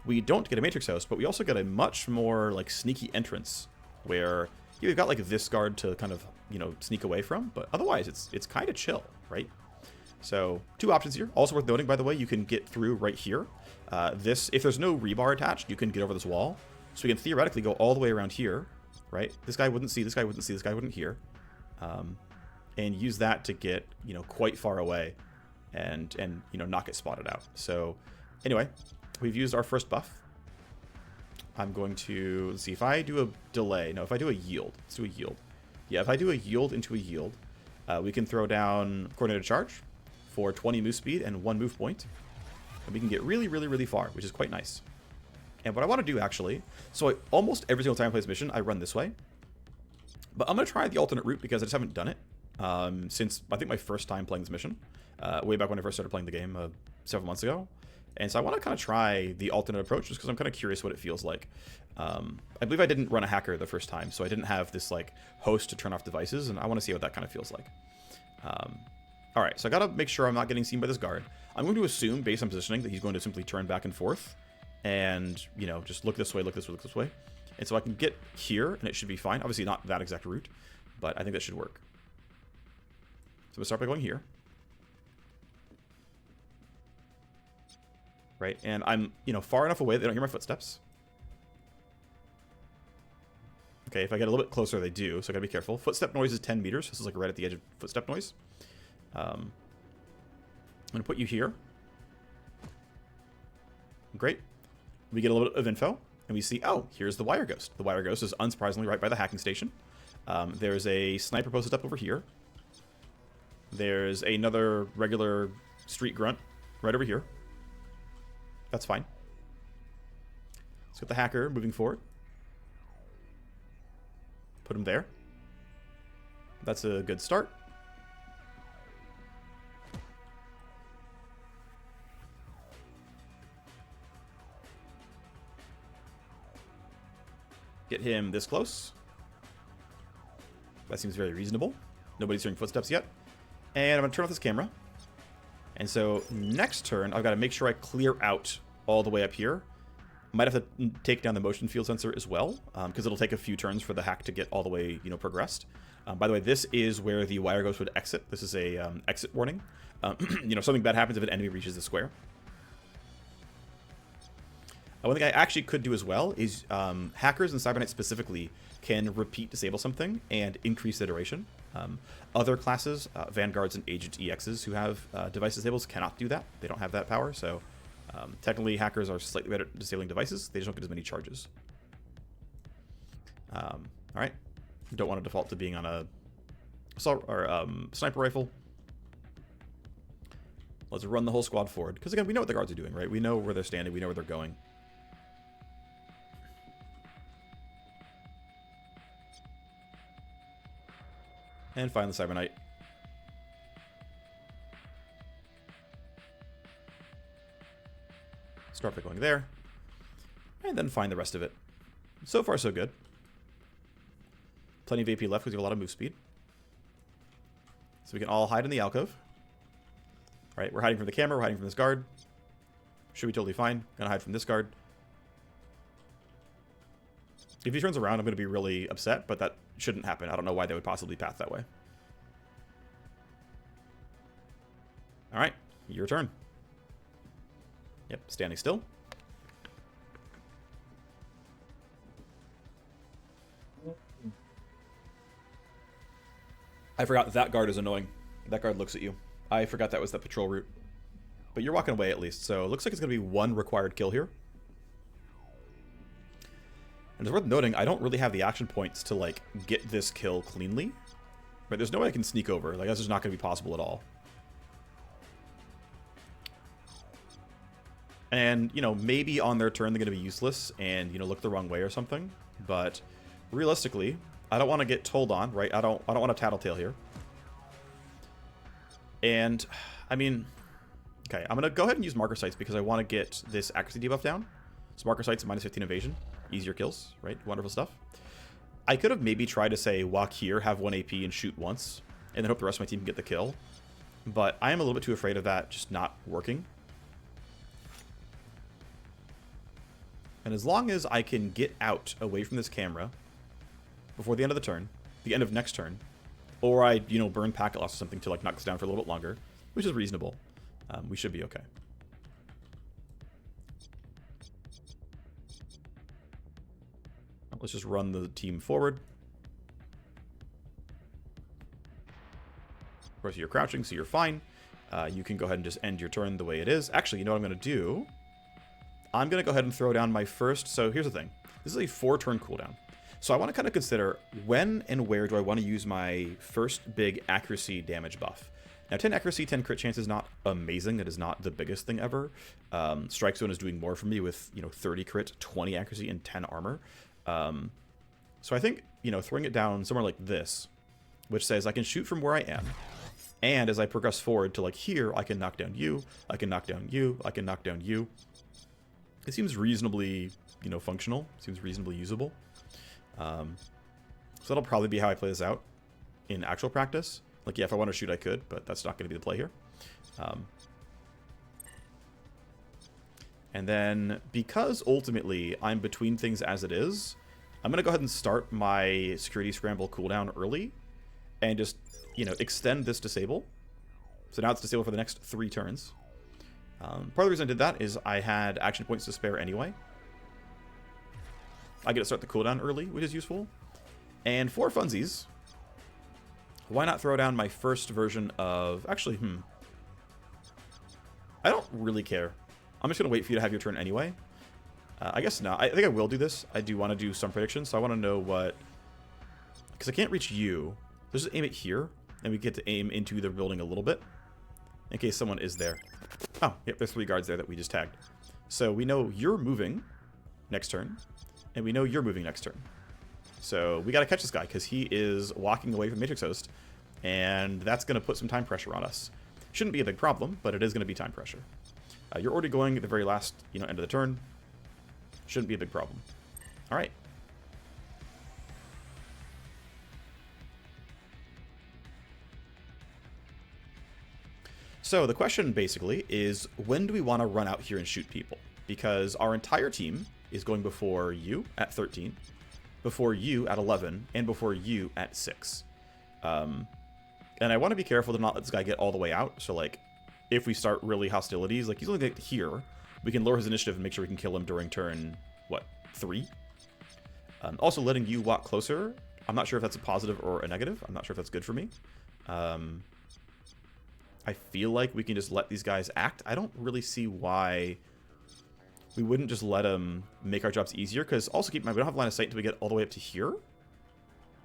We don't get a matrix host, but we also get a much more like sneaky entrance where you've got like this guard to kind of sneak away from, but otherwise it's kind of chill, right? So two options here. Also worth noting, by the way, you can get through right here. If there's no rebar attached, you can get over this wall, so we can theoretically go all the way around here, right? This guy wouldn't see, this guy wouldn't see, this guy wouldn't hear, and use that to get quite far away and not get spotted out. So anyway, we've used our first buff. I'm going to, let's see, if I do a delay, no, if I do a yield, let's do a yield. Yeah, if I do a yield into a yield, we can throw down coordinated charge for 20 move speed and 1 move point, and we can get really, really, really far, which is quite nice. And what I want to do, actually, so almost every single time I play this mission, I run this way, but I'm going to try the alternate route because I just haven't done it since, I think, my first time playing this mission, way back when I first started playing the game several months ago. And so I want to kind of try the alternate approach just because I'm kind of curious what it feels like. I believe I didn't run a hacker the first time, so I didn't have this like host to turn off devices, and I want to see what that kind of feels like. All right, so I got to make sure I'm not getting seen by this guard. I'm going to assume, based on positioning, that he's going to simply turn back and forth and, just look this way, look this way, look this way. And so I can get here, and it should be fine. Obviously not that exact route, but I think that should work. So we'll start by going here. Right, and I'm, far enough away that they don't hear my footsteps. Okay, if I get a little bit closer, they do, so I gotta be careful. Footstep noise is 10 meters. This is like right at the edge of footstep noise. I'm gonna put you here. Great. We get a little bit of info, and we see, oh, here's the wire ghost. The wire ghost is unsurprisingly right by the hacking station. There's a sniper posted up over here. There's another regular street grunt right over here. That's fine. Let's get the hacker moving forward. Put him there. That's a good start. Get him this close. That seems very reasonable. Nobody's hearing footsteps yet. And I'm going to turn off this camera. And so next turn, I've got to make sure I clear out all the way up here. Might have to take down the motion field sensor as well, because it'll take a few turns for the hack to get all the way, progressed. By the way, this is where the wire ghost would exit. This is a exit warning. Something bad happens if an enemy reaches the square. One thing I actually could do as well is hackers and Cyberknights specifically can repeat disable something and increase the duration. Other classes, Vanguards and Agent EXs who have device disables cannot do that. They don't have that power, so technically hackers are slightly better at disabling devices. They just don't get as many charges. Alright. Don't want to default to being on a assault or sniper rifle. Let's run the whole squad forward, because again, we know what the guards are doing, right? We know where they're standing, we know where they're going. And find the Cyber Knight. Start by going there. And then find the rest of it. So far, so good. Plenty of AP left because we have a lot of move speed. So we can all hide in the alcove. Right, we're hiding from the camera, we're hiding from this guard. Should be totally fine. Gonna hide from this guard. If he turns around, I'm gonna be really upset, but that shouldn't happen. I don't know why they would possibly path that way. Alright, your turn. Yep, standing still. I forgot that guard is annoying. That guard looks at you. I forgot that was that patrol route. But you're walking away at least, so it looks like it's going to be one required kill here. And it's worth noting, I don't really have the action points to, like, get this kill cleanly. But there's no way I can sneak over. Like, that's just not going to be possible at all. And, you know, maybe on their turn they're going to be useless and, you know, look the wrong way or something. But realistically, I don't want to get told on, right? I don't want to tattletale here. And, I mean, okay, I'm going to go ahead and use Marker Sights because I want to get this accuracy debuff down. So Marker Sights, minus 15 evasion. Easier kills, right? Wonderful stuff. I could have maybe tried to say, walk here, have 1 AP, and shoot once. And then hope the rest of my team can get the kill. But I am a little bit too afraid of that just not working. And as long as I can get out away from this camera before the end of the turn, the end of next turn, or I, you know, burn packet loss or something to, like, knock this down for a little bit longer, which is reasonable, we should be okay. Let's just run the team forward. Of course, you're crouching, so you're fine. You can go ahead and just end your turn the way it is. Actually, you know what I'm going to do? I'm going to go ahead and throw down my first... So here's the thing. This is a 4-turn cooldown. So I want to kind of consider when and where do I want to use my first big accuracy damage buff. Now, 10 accuracy, 10 crit chance is not amazing. It is not the biggest thing ever. Strike Zone is doing more for me with, you know, 30 crit, 20 accuracy, and 10 armor. So I think, you know, throwing it down somewhere like this, which says I can shoot from where I am, and as I progress forward to, like, here, I can knock down you, I can knock down you, I can knock down you. It seems reasonably, you know, functional. Seems reasonably usable. So that'll probably be how I play this out in actual practice. Like, yeah, if I want to shoot, I could, but that's not going to be the play here. And then, because ultimately I'm between things as it is, I'm going to go ahead and start my security scramble cooldown early and just, you know, extend this disable. So now it's disabled for the next 3 turns. Part of the reason I did that is I had action points to spare anyway. I get to start the cooldown early, which is useful. And for funsies, why not throw down my first version of... Actually, I don't really care. I'm just going to wait for you to have your turn anyway. I guess not. I think I will do this. I do want to do some predictions, so I want to know what... Because I can't reach you. Let's just aim it here, and we get to aim into the building a little bit, in case someone is there. Oh, yep, there's 3 guards there that we just tagged. So we know you're moving next turn, and we know you're moving next turn. So we got to catch this guy, because he is walking away from Matrix Host, and that's going to put some time pressure on us. Shouldn't be a big problem, but it is going to be time pressure. You're already going at the very last, you know, end of the turn. Shouldn't be a big problem. All right. So the question basically is, when do we want to run out here and shoot people? Because our entire team is going before you at 13, before you at 11, and before you at 6. And I want to be careful to not let this guy get all the way out. So, like, if we start really hostilities, like, he's only going to get here, we can lower his initiative and make sure we can kill him during turn, what, 3? Also, letting you walk closer, I'm not sure if that's a positive or a negative. I'm not sure if that's good for me. I feel like we can just let these guys act. I don't really see why we wouldn't just let them make our jobs easier, because also keep in mind, we don't have line of sight until we get all the way up to here.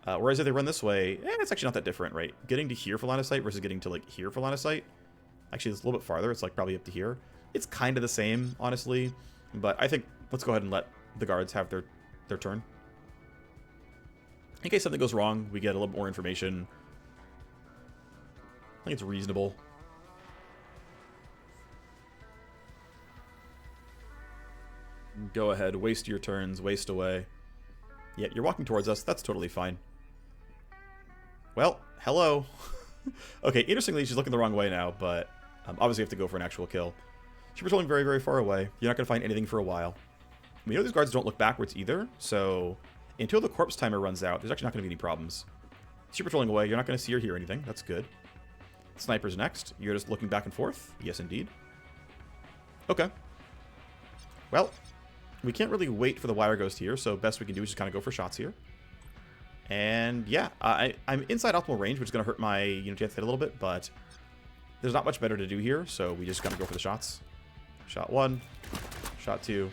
Whereas if they run this way, it's actually not that different, right? Getting to here for line of sight versus getting to, like, here for line of sight. Actually, it's a little bit farther. It's, like, probably up to here. It's kind of the same, honestly. But I think let's go ahead and let the guards have their turn. In case something goes wrong, we get a little more information. I think it's reasonable. Go ahead, waste your turns, waste away. Yeah, you're walking towards us. That's totally fine. Well, hello. Okay, interestingly, she's looking the wrong way now, but Obviously, you have to go for an actual kill. She's patrolling very, very far away. You're not going to find anything for a while. We know these guards don't look backwards either, so until the corpse timer runs out, there's actually not going to be any problems. She's patrolling away. You're not going to see or hear anything. That's good. Sniper's next. You're just looking back and forth. Yes, indeed. Okay. Well, we can't really wait for the wire ghost here, so best we can do is just kind of go for shots here. And yeah, I'm inside optimal range, which is going to hurt my chance to hit a little bit, but there's not much better to do here, so we just got to go for the shots. Shot 1, shot 2.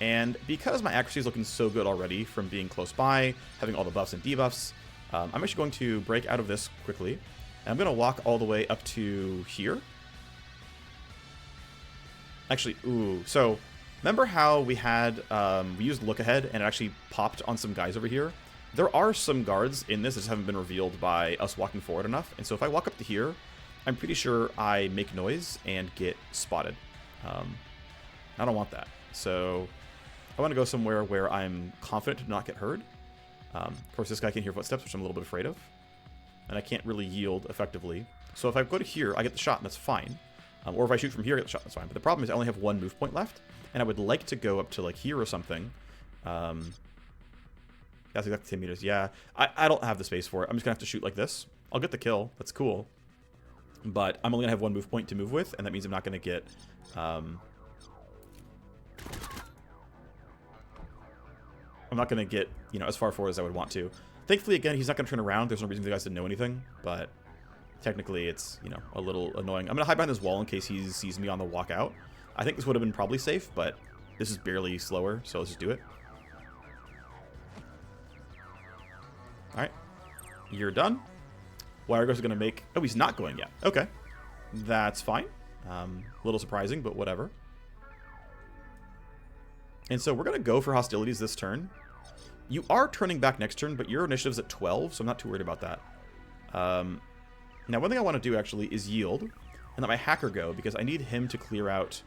And because my accuracy is looking so good already from being close by, having all the buffs and debuffs, I'm actually going to break out of this quickly. And I'm going to walk all the way up to here. Actually, ooh, so remember how we had, we used look ahead and it actually popped on some guys over here? There are some guards in this that just haven't been revealed by us walking forward enough. And so if I walk up to here, I'm pretty sure I make noise and get spotted. I don't want that. So I want to go somewhere where I'm confident to not get heard. Of course, this guy can hear footsteps, which I'm a little bit afraid of. And I can't really yield effectively. So if I go to here, I get the shot, and that's fine. Or if I shoot from here, I get the shot, that's fine. But the problem is I only have one move point left, and I would like to go up to, like, here or something. That's exactly 10 meters. Yeah, I don't have the space for it. I'm just going to have to shoot like this. I'll get the kill. That's cool. But I'm only going to have one move point to move with, and that means I'm not going to get... I'm not going to get, as far forward as I would want to. Thankfully, again, he's not going to turn around. There's no reason for the guys to know anything, but technically it's, a little annoying. I'm going to hide behind this wall in case he sees me on the walk out. I think this would have been probably safe, but this is barely slower, so let's just do it. Alright. You're done. Wire Ghost is going to make... Oh, he's not going yet. Okay. That's fine. A little surprising, but whatever. And so we're going to go for hostilities this turn. You are turning back next turn, but your initiative's at 12, so I'm not too worried about that. Now, one thing I want to do, actually, is yield. And let my hacker go, because I need him to clear out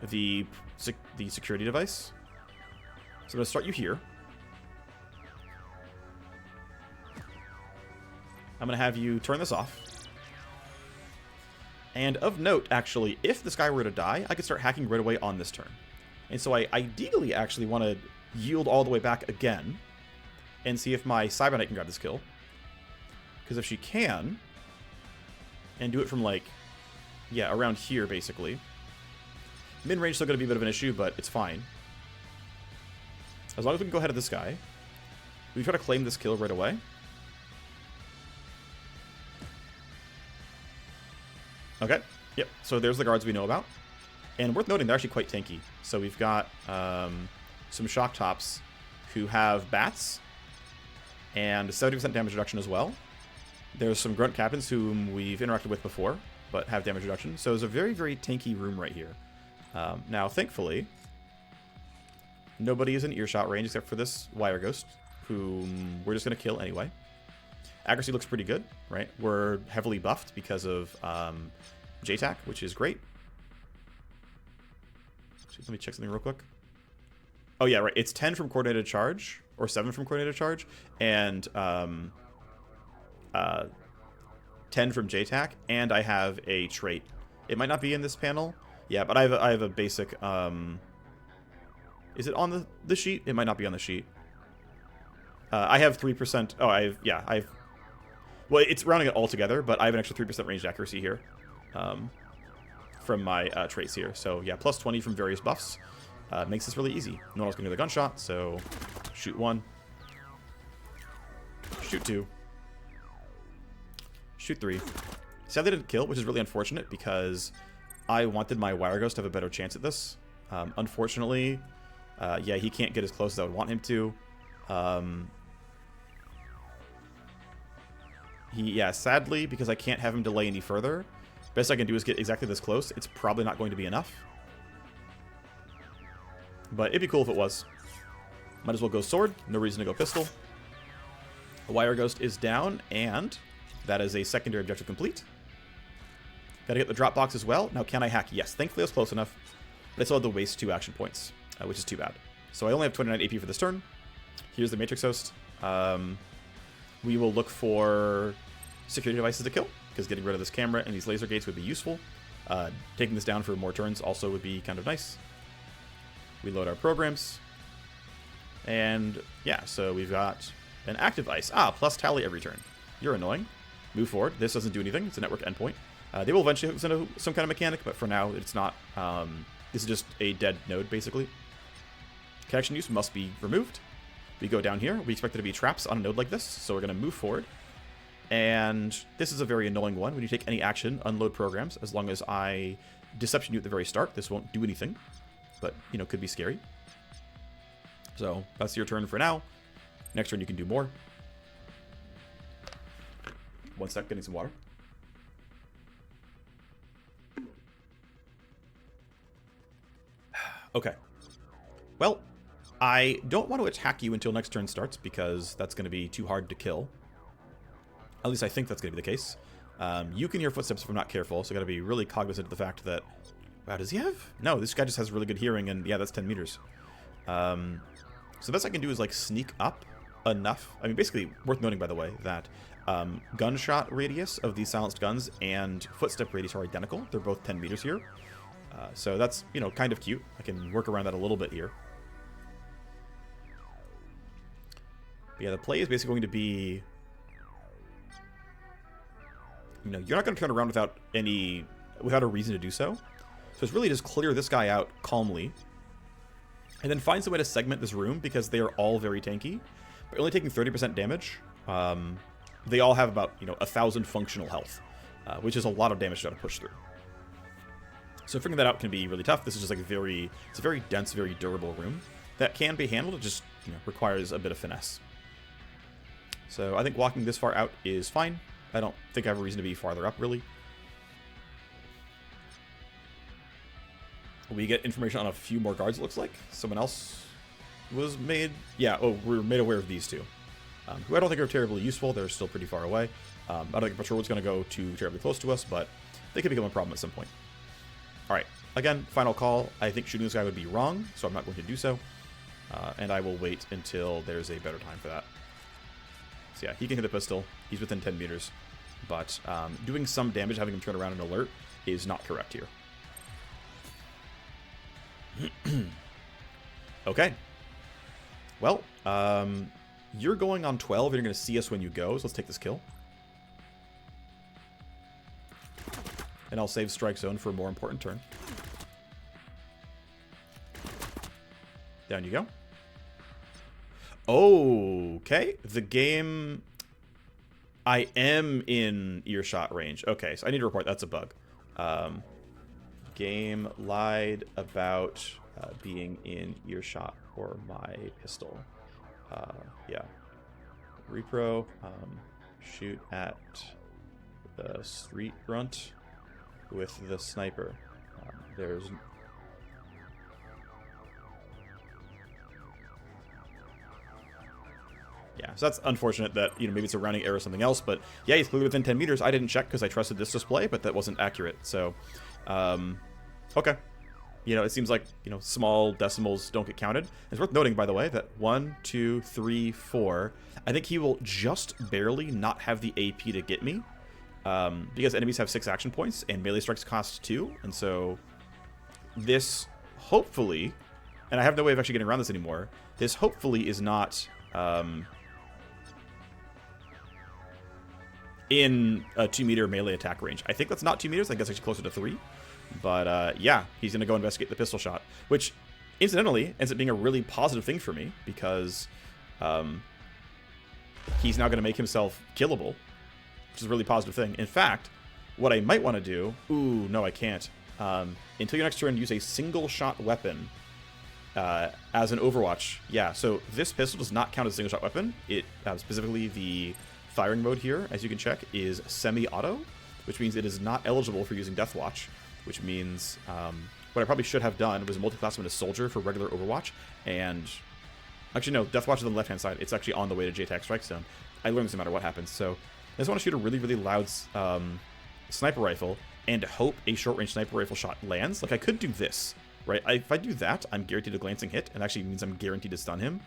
the security device. So I'm going to start you here. I'm going to have you turn this off. And of note, actually, if this guy were to die, I could start hacking right away on this turn. And so I ideally actually want to yield all the way back again and see if my Cyberknight can grab this kill. Because if she can, and do it from, like, yeah, around here, basically. Mid-range is still going to be a bit of an issue, but it's fine. As long as we can go ahead of this guy. We try to claim this kill right away. Okay, yep, so there's the guards we know about. And worth noting, they're actually quite tanky. So we've got some Shock Tops who have bats and 70% damage reduction as well. There's some Grunt Captains whom we've interacted with before, but have damage reduction. So it's a very, very tanky room right here. Now, thankfully, nobody is in earshot range except for this Wire Ghost, whom we're just going to kill anyway. Accuracy looks pretty good, right? We're heavily buffed because of JTAC, which is great. Let me check something real quick. Oh, yeah, right. It's 10 from Coordinated Charge, or 7 from Coordinated Charge, and 10 from JTAC, and I have a trait. It might not be in this panel. Yeah, but I have a basic... is it on the sheet? It might not be on the sheet. I have 3%... Oh, I've... Well, it's rounding it all together, but I have an extra 3% ranged accuracy here. From my traits here. So yeah, plus 20 from various buffs. Makes this really easy. No one else can do the gunshot, so shoot 1. Shoot 2. Shoot 3. Sadly didn't kill, which is really unfortunate because I wanted my Wire Ghost to have a better chance at this. Unfortunately, yeah, he can't get as close as I would want him to. Yeah, sadly, because I can't have him delay any further, best I can do is get exactly this close. It's probably not going to be enough. But it'd be cool if it was. Might as well go sword. No reason to go pistol. The Wire Ghost is down, and that is a secondary objective complete. Gotta get the drop box as well. Now, can I hack? Yes. Thankfully, I was close enough. But I still had to waste 2 action points, which is too bad. So I only have 29 AP for this turn. Here's the Matrix Host. We will look for security devices to kill. because getting rid of this camera and these laser gates would be useful. Taking this down for more turns also would be kind of nice. We load our programs. And yeah, so we've got an active ice. Plus tally every turn. You're annoying. Move forward. This doesn't do anything. It's a network endpoint. They will eventually hook into some kind of mechanic, but for now, it's not. This is just a dead node, basically. Connection use must be removed. We go down here. We expect there to be traps on a node like this, so we're going to move forward. And this is a very annoying one. When you take any action, unload programs. As long as I deception you at the very start, this won't do anything. But, you know, could be scary. So, that's your turn for now. Next turn, you can do more. 1 sec, getting some water. Okay. Well, I don't want to attack you until next turn starts, because that's going to be too hard to kill. At least I think that's going to be the case. You can hear footsteps if I'm not careful, so I got to be really cognizant of the fact that... Wow, does he have? No, this guy just has really good hearing, and yeah, that's 10 meters. So the best I can do is, like, sneak up enough. I mean, basically, worth noting, by the way, that gunshot radius of these silenced guns and footstep radius are identical. They're both 10 meters here. So that's, you know, kind of cute. I can work around that a little bit here. But yeah, the play is basically going to be... You know, you're not going to turn around without a reason to do so. So it's really just clear this guy out calmly. And then find some way to segment this room, because they are all very tanky. But only taking 30% damage. They all have about, you know, 1,000 functional health. Which is a lot of damage to push through. So figuring that out can be really tough. This is just like it's a very dense, very durable room. That can be handled, it just, you know, requires a bit of finesse. So I think walking this far out is fine. I don't think I have a reason to be farther up, really. We get information on a few more guards, it looks like. Someone else was made... Yeah, oh, we're made aware of these two. Who I don't think are terribly useful. They're still pretty far away. I don't think Patrol's going to go too terribly close to us, but they could become a problem at some point. Alright, again, final call. I think shooting this guy would be wrong, so I'm not going to do so. And I will wait until there's a better time for that. So yeah, he can hit the pistol. He's within 10 meters. But doing some damage, having him turn around and alert, is not correct here. Okay. Well, you're going on 12, and you're going to see us when you go, so let's take this kill. And I'll save Strike Zone for a more important turn. Down you go. Okay. The game... I am in earshot range. Okay, so I need to report that's a bug. Game lied about being in earshot for my pistol. Yeah. Repro. Shoot at the street front with the sniper. There's... Yeah, so that's unfortunate that, you know, maybe it's a rounding error or something else, but yeah, he's clearly within 10 meters. I didn't check because I trusted this display, but that wasn't accurate, so, okay. You know, it seems like, you know, small decimals don't get counted. It's worth noting, by the way, that 1, 2, 3, 4, I think he will just barely not have the AP to get me, because enemies have 6 action points, and melee strikes cost 2, and so this, hopefully, and I have no way of actually getting around this anymore, this hopefully is not, in a 2-meter melee attack range. I think that's not 2 meters. I think that's actually closer to 3. But, yeah, he's going to go investigate the pistol shot, which, incidentally, ends up being a really positive thing for me, because he's now going to make himself killable, which is a really positive thing. In fact, what I might want to do... Ooh, no, I can't. Until your next turn, use a single-shot weapon as an Overwatch. Yeah, so this pistol does not count as a single-shot weapon. It, specifically the... firing mode here, as you can check, is semi-auto, which means it is not eligible for using Deathwatch, which means what I probably should have done was multi-class him as Soldier for regular Overwatch, and actually no, Deathwatch is on the left-hand side. It's actually on the way to JTAC Strike Zone. I learned this no matter what happens, so I just want to shoot a really, really loud sniper rifle and hope a short-range sniper rifle shot lands. Like, I could do this, right? If I do that, I'm guaranteed a glancing hit, and actually means I'm guaranteed to stun him,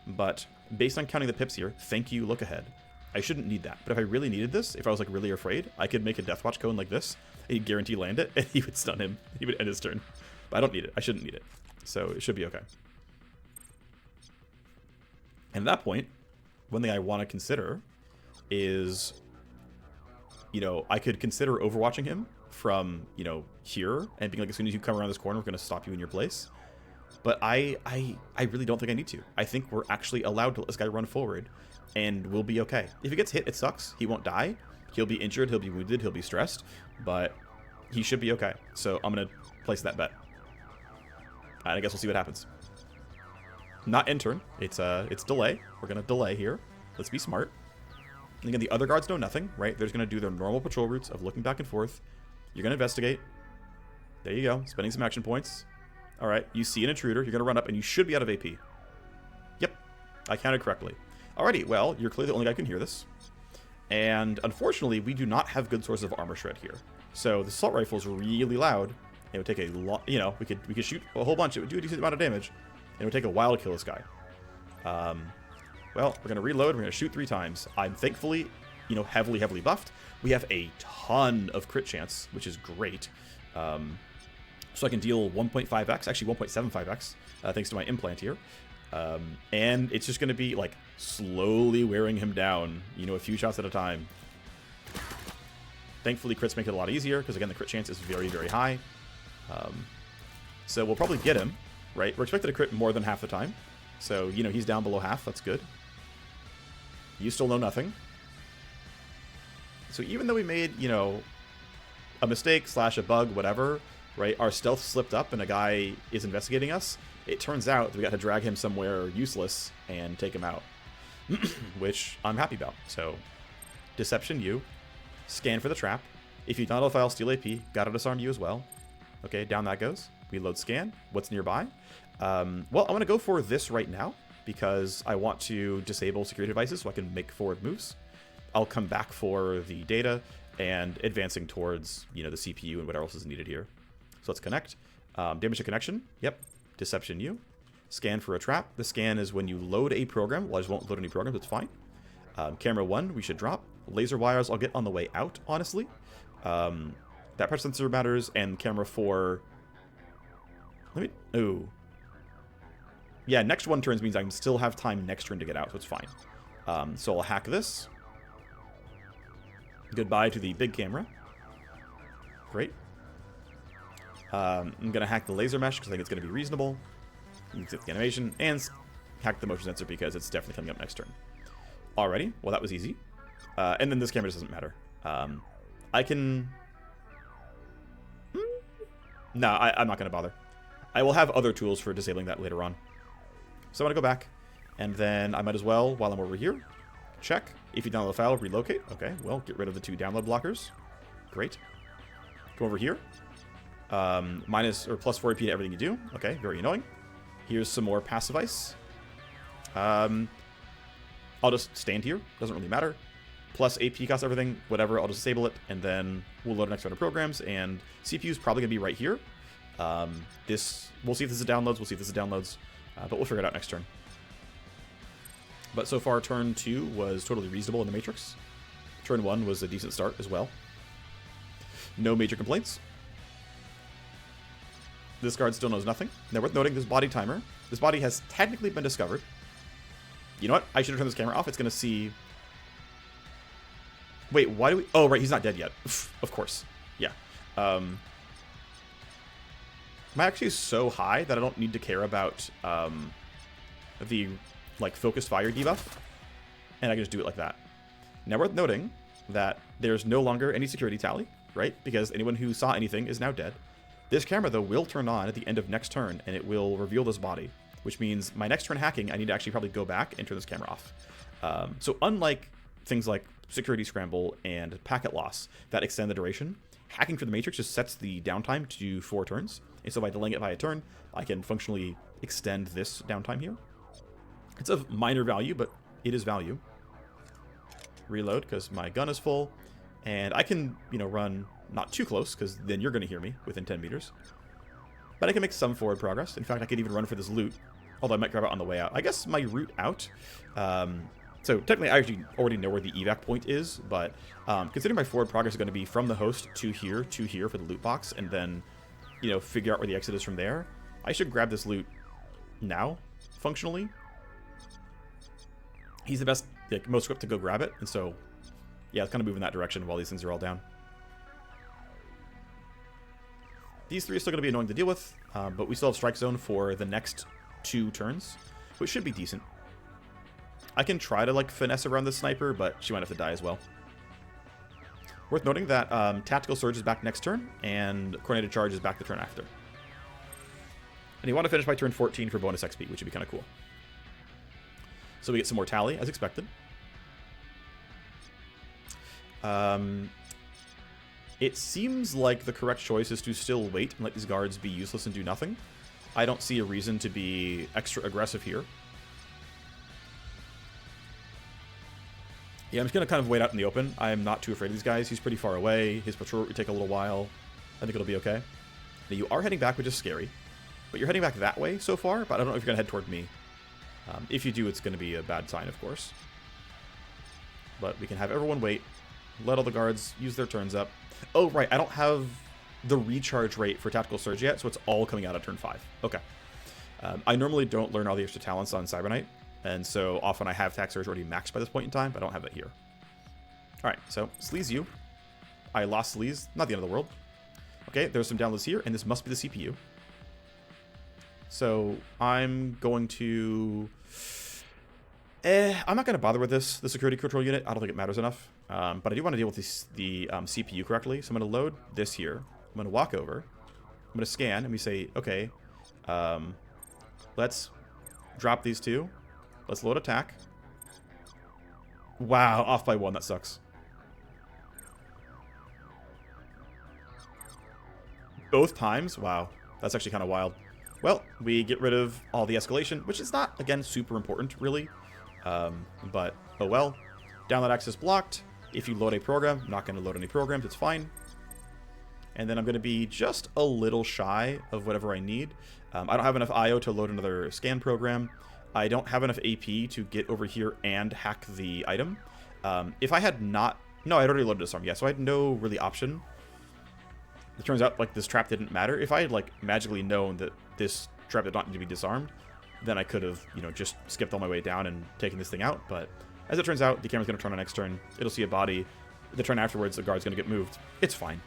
but based on counting the pips here, thank you, look ahead. I shouldn't need that. But if I really needed this, if I was like really afraid, I could make a Deathwatch cone like this. He'd guarantee land it, and he would stun him. He would end his turn. But I don't need it. I shouldn't need it. So it should be okay. And at that point, one thing I want to consider is, you know, I could consider overwatching him from, you know, here and being like, as soon as you come around this corner, we're going to stop you in your place. But I really don't think I need to. I think we're actually allowed to let this guy run forward, and we'll be okay. If he gets hit, it sucks. He won't die. He'll be injured. He'll be wounded. He'll be stressed. But he should be okay. So I'm going to place that bet. And I guess we'll see what happens. Not end turn. It's delay. We're going to delay here. Let's be smart. And again, the other guards know nothing, right? They're just going to do their normal patrol routes of looking back and forth. You're going to investigate. There you go. Spending some action points. All right. You see an intruder. You're going to run up, and you should be out of AP. Yep. I counted correctly. Alrighty. Well, you're clearly the only guy who can hear this. And unfortunately, we do not have good sources of armor shred here. So the assault rifle is really loud. It would take a lot, you know, we could shoot a whole bunch. It would do a decent amount of damage. And it would take a while to kill this guy. Well, we're going to reload. We're going to shoot 3 times. I'm thankfully, you know, heavily buffed. We have a ton of crit chance, which is great. So I can deal 1.5x, actually 1.75x, thanks to my implant here. And it's just going to be, like, slowly wearing him down, you know, a few shots at a time. Thankfully, crits make it a lot easier, because, again, the crit chance is very, very high. So we'll probably get him, right? We're expected to crit more than half the time. So, you know, he's down below half. That's good. You still know nothing. So even though we made, you know, a mistake / a bug, whatever, right? Our stealth slipped up and a guy is investigating us. It turns out that we got to drag him somewhere useless and take him out, which I'm happy about. So, deception you, scan for the trap. If you download a file, steal AP, gotta disarm you as well. Okay, down that goes. Reload scan. What's nearby? Well, I'm going to go for this right now because I want to disable security devices so I can make forward moves. I'll come back for the data and advancing towards, you know, the CPU and whatever else is needed here. So let's connect. Damage to connection. Yep. Deception U. Scan for a trap. The scan is when you load a program. Well, I just won't load any programs. It's fine. Camera 1, we should drop. Laser wires, I'll get on the way out, honestly. That pressure sensor matters. And camera 4... Ooh. Yeah, next 1 turns means I still have time next turn to get out, so it's fine. So I'll hack this. Goodbye to the big camera. Great. I'm going to hack the laser mesh because I think it's going to be reasonable. You can get the animation. And hack the motion sensor because it's definitely coming up next turn. Alrighty. Well, that was easy. And then this camera just doesn't matter. I can... No, I'm not going to bother. I will have other tools for disabling that later on. So I'm going to go back. And then I might as well, while I'm over here, check. If you download the file, relocate. Okay, well, get rid of the 2 download blockers. Great. Come over here. Minus or plus 4 AP to everything you do. Okay, very annoying. Here's some more passive ice. I'll just stand here. Doesn't really matter. Plus AP costs everything. Whatever, I'll just disable it. And then we'll load the next round of programs. And CPU is probably going to be right here. We'll see if this is downloads. We'll see if this is downloads. But we'll figure it out next turn. But so far, turn 2 was totally reasonable in the Matrix. Turn 1 was a decent start as well. No major complaints. This guard still knows nothing. Now, worth noting, this body timer. This body has technically been discovered. You know what? I should have turned this camera off. It's going to see... Wait, why do we... Oh, right, he's not dead yet. Of course. Yeah. My actually is so high that I don't need to care about the... like focused fire debuff, and I can just do it like that. Now, worth noting that there's no longer any security tally, right? Because anyone who saw anything is now dead. This camera, though, will turn on at the end of next turn, and it will reveal this body, which means my next turn hacking, I need to actually probably go back and turn this camera off. So unlike things like security scramble and packet loss that extend the duration, hacking for the Matrix just sets the downtime to 4 turns. And so by delaying it by a turn, I can functionally extend this downtime here. It's of minor value, but it is value. Reload, because my gun is full. And I can, you know, run not too close, because then you're going to hear me within 10 meters. But I can make some forward progress. In fact, I could even run for this loot, although I might grab it on the way out. I guess my route out So technically, I actually already know where the evac point is, but considering my forward progress is going to be from the host to here for the loot box, and then, you know, figure out where the exit is from there, I should grab this loot now, functionally. He's the best, like, most equipped to go grab it, and so, yeah, it's kind of moving that direction while these things are all down. These three are still going to be annoying to deal with, but we still have Strike Zone for the next 2 turns, which should be decent. I can try to, like, finesse around the sniper, but she might have to die as well. Worth noting that Tactical Surge is back next turn, and Coordinated Charge is back the turn after. And you want to finish by turn 14 for bonus XP, which would be kind of cool. So we get some more tally, as expected. It seems like the correct choice is to still wait and let these guards be useless and do nothing. I don't see a reason to be extra aggressive here. Yeah, I'm just going to kind of wait out in the open. I'm not too afraid of these guys. He's pretty far away. His patrol will take a little while. I think it'll be okay. Now, you are heading back, which is scary. But you're heading back that way so far, but I don't know if you're going to head toward me. If you do, it's going to be a bad sign, of course. But we can have everyone wait. Let all the guards use their turns up. Oh, right. I don't have the recharge rate for Tactical Surge yet, so it's all coming out at turn 5. Okay. I normally don't learn all the extra talents on Cyber, and so often I have Tac Surge already maxed by this point in time, but I don't have that here. Alright, so Sleaze you. I lost Sleaze. Not the end of the world. Okay, there's some downloads here, and this must be the CPU. So I'm going to... I'm not going to bother with this, the security control unit. I don't think it matters enough. But I do want to deal with the CPU correctly. So I'm going to load this here. I'm going to walk over. I'm going to scan, and we say, okay, let's drop these 2. Let's load attack. Wow, off by 1. That sucks. Both times? Wow. That's actually kind of wild. Well, we get rid of all the escalation, which is not, again, super important, really. But, oh well. Download access blocked. If you load a program, I'm not going to load any programs. It's fine. And then I'm going to be just a little shy of whatever I need. I don't have enough IO to load another scan program. I don't have enough AP to get over here and hack the item. If I had not... No, I'd already loaded disarm. Yeah, so I had no really option. It turns out, like, this trap didn't matter. If I had, like, magically known that this trap did not need to be disarmed, then I could have, you know, just skipped all my way down and taken this thing out. But as it turns out, the camera's going to turn on next turn. It'll see a body. The turn afterwards, the guard's going to get moved. It's fine.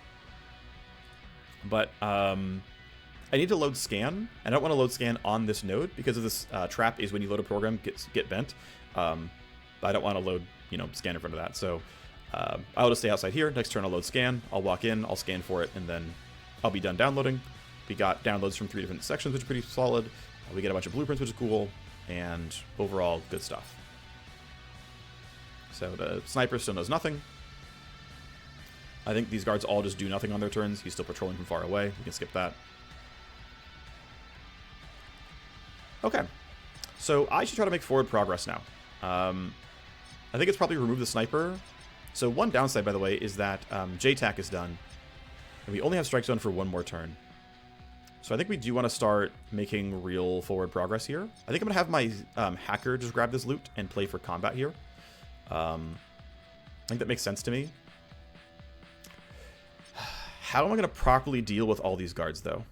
But, I need to load scan, and I don't want to load scan on this node because of this trap is when you load a program, get bent. But I don't want to load, you know, scan in front of that. So I'll just stay outside here. Next turn I'll load scan. I'll walk in, I'll scan for it, and then I'll be done downloading. We got downloads from 3 different sections, which are pretty solid. We get a bunch of blueprints, which is cool, and overall good stuff. So the sniper still knows nothing. I think these guards all just do nothing on their turns. He's still patrolling from far away. We can skip that. Okay, so I should try to make forward progress now. I think it's probably remove the sniper. So one downside, by the way, is that JTAC is done. And we only have Strike Zone for 1 more turn. So I think we do want to start making real forward progress here. I think I'm going to have my hacker just grab this loot and play for combat here. I think that makes sense to me. How am I going to properly deal with all these guards, though?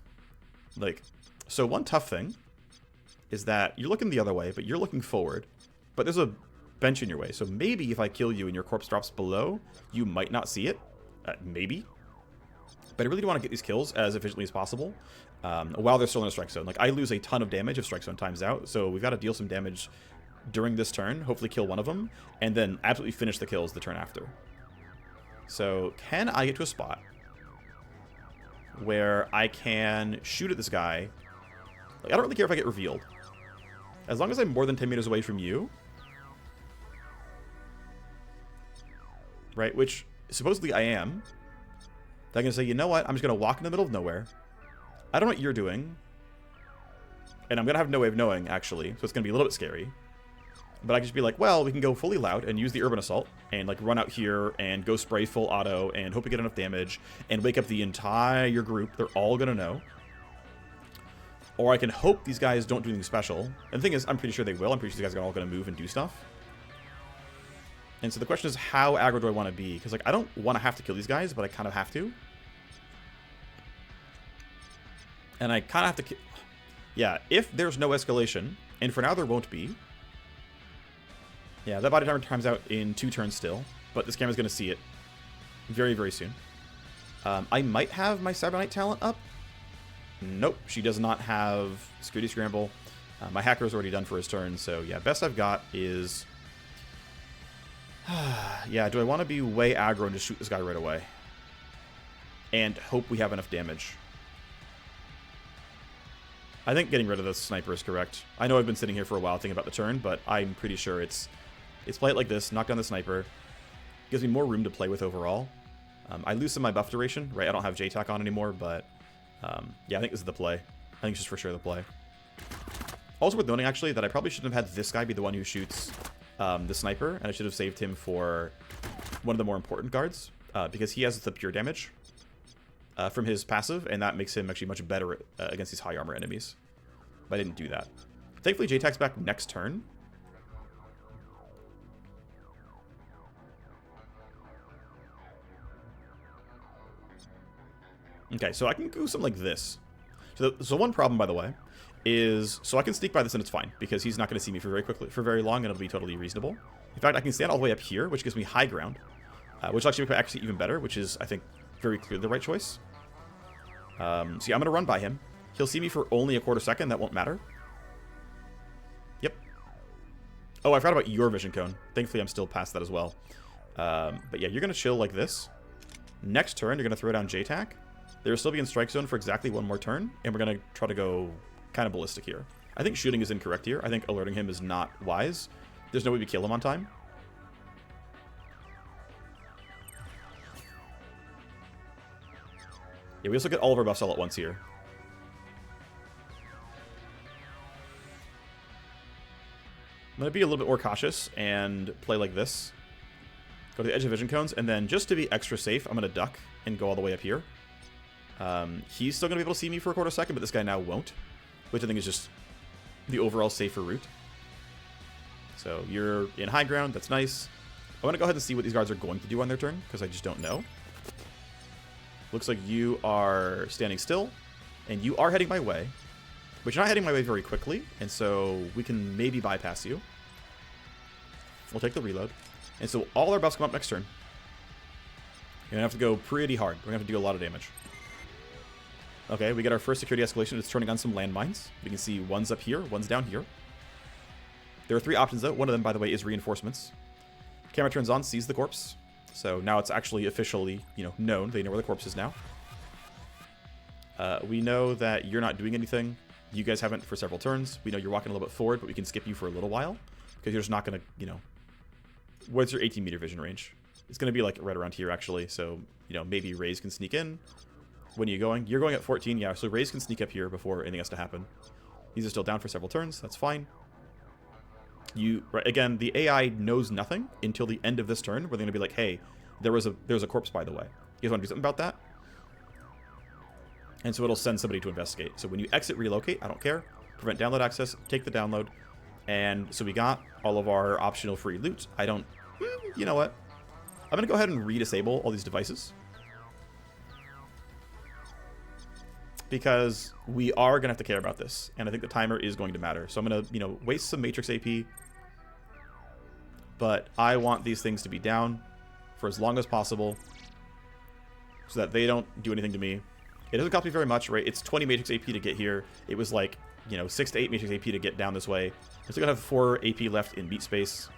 Like, so one tough thing is that you're looking the other way, but you're looking forward. But there's a bench in your way. So maybe if I kill you and your corpse drops below, you might not see it. Maybe. But I really do want to get these kills as efficiently as possible while they're still in a strike zone. Like, I lose a ton of damage if strike zone times out, so we've got to deal some damage during this turn, hopefully kill one of them, and then absolutely finish the kills the turn after. So can I get to a spot where I can shoot at this guy? Like, I don't really care if I get revealed. As long as I'm more than 10 meters away from you. Right, which supposedly I am. Then I'm going to say, you know what? I'm just going to walk in the middle of nowhere. I don't know what you're doing. And I'm going to have no way of knowing, actually. So it's going to be a little bit scary. But I can just be like, well, we can go fully loud and use the Urban Assault. And, like, run out here and go spray full auto and hope we get enough damage. And wake up the entire group. They're all going to know. Or I can hope these guys don't do anything special. And the thing is, I'm pretty sure they will. I'm pretty sure these guys are all going to move and do stuff. And so the question is, how aggro do I want to be? Because, like, I don't want to have to kill these guys, but I kind of have to. And I kind of have to... Yeah, if there's no escalation, and for now there won't be. Yeah, that body timer times out in 2 turns still, but this camera's going to see it very, very soon. I might have my Cyberknight talent up. Nope, she does not have Security Scramble. My hacker's already done for his turn, so yeah, best I've got is... yeah, do I want to be way aggro and just shoot this guy right away? And hope we have enough damage. I think getting rid of this sniper is correct. I know I've been sitting here for a while thinking about the turn, but I'm pretty sure it's play it like this, knock down the sniper. Gives me more room to play with overall. I lose some of my buff duration, right? I don't have JTAC on anymore, but yeah, I think this is the play. I think it's just for sure the play. Also worth noting, actually, that I probably shouldn't have had this guy be the one who shoots the sniper, and I should have saved him for one of the more important guards, because he has the pure damage from his passive, and that makes him actually much better against these high armor enemies. But I didn't do that. Thankfully, JTAC's back next turn. Okay, so I can do something like this. So one problem, by the way, is so I can sneak by this and it's fine because he's not going to see me for very long, and it'll be totally reasonable. In fact, I can stand all the way up here, which gives me high ground, which actually makes even better, which is, I think, very clearly the right choice. So yeah, I'm going to run by him. He'll see me for only a quarter second. That won't matter. Yep. Oh, I forgot about your vision cone. Thankfully, I'm still past that as well. But yeah, you're going to chill like this. Next turn, you're going to throw down JTAC. There'll still be in strike zone for exactly one more turn, and we're going to try to go kind of ballistic here. I think shooting is incorrect here. I think alerting him is not wise. There's no way we kill him on time. Yeah, we also get all of our buffs all at once here. I'm going to be a little bit more cautious and play like this. Go to the edge of vision cones, and then just to be extra safe, I'm going to duck and go all the way up here. He's still going to be able to see me for a quarter second, but this guy now won't, which I think is just the overall safer route. So you're in high ground. That's nice. I want to go ahead and see what these guards are going to do on their turn, because I just don't know. Looks like you are standing still, and you are heading my way, but you're not heading my way very quickly, and so we can maybe bypass you. We'll take the reload. And so all our buffs come up next turn. You're going to have to go pretty hard. We're going to have to do a lot of damage. Okay, we get our first security escalation. It's turning on some landmines. We can see one's up here, one's down here. There are 3 options, though. One of them, by the way, is reinforcements. Camera turns on, sees the corpse. So now it's actually officially, known. They know where the corpse is now. We know that you're not doing anything. You guys haven't for several turns. We know you're walking a little bit forward, but we can skip you for a little while. Because you're just not going to, what's your 18-meter vision range? It's going to be, like, right around here, actually. So, maybe Raze can sneak in. When are you going? You're going at 14, yeah, so Raze can sneak up here before anything has to happen. These are still down for several turns. That's fine. Right, again, the AI knows nothing until the end of this turn, where they're going to be like, hey, there's a corpse, by the way. You guys want to do something about that? And so it'll send somebody to investigate. So when you exit relocate, I don't care. Prevent download access, take the download. And so we got all of our optional free loot. I don't... you know what? I'm going to go ahead and re-disable all these devices. Because we are going to have to care about this. And I think the timer is going to matter. So I'm going to, waste some Matrix AP. But I want these things to be down for as long as possible. So that they don't do anything to me. It doesn't cost me very much, right? It's 20 Matrix AP to get here. It was like, 6 to 8 Matrix AP to get down this way. I'm still going to have 4 AP left in beat space.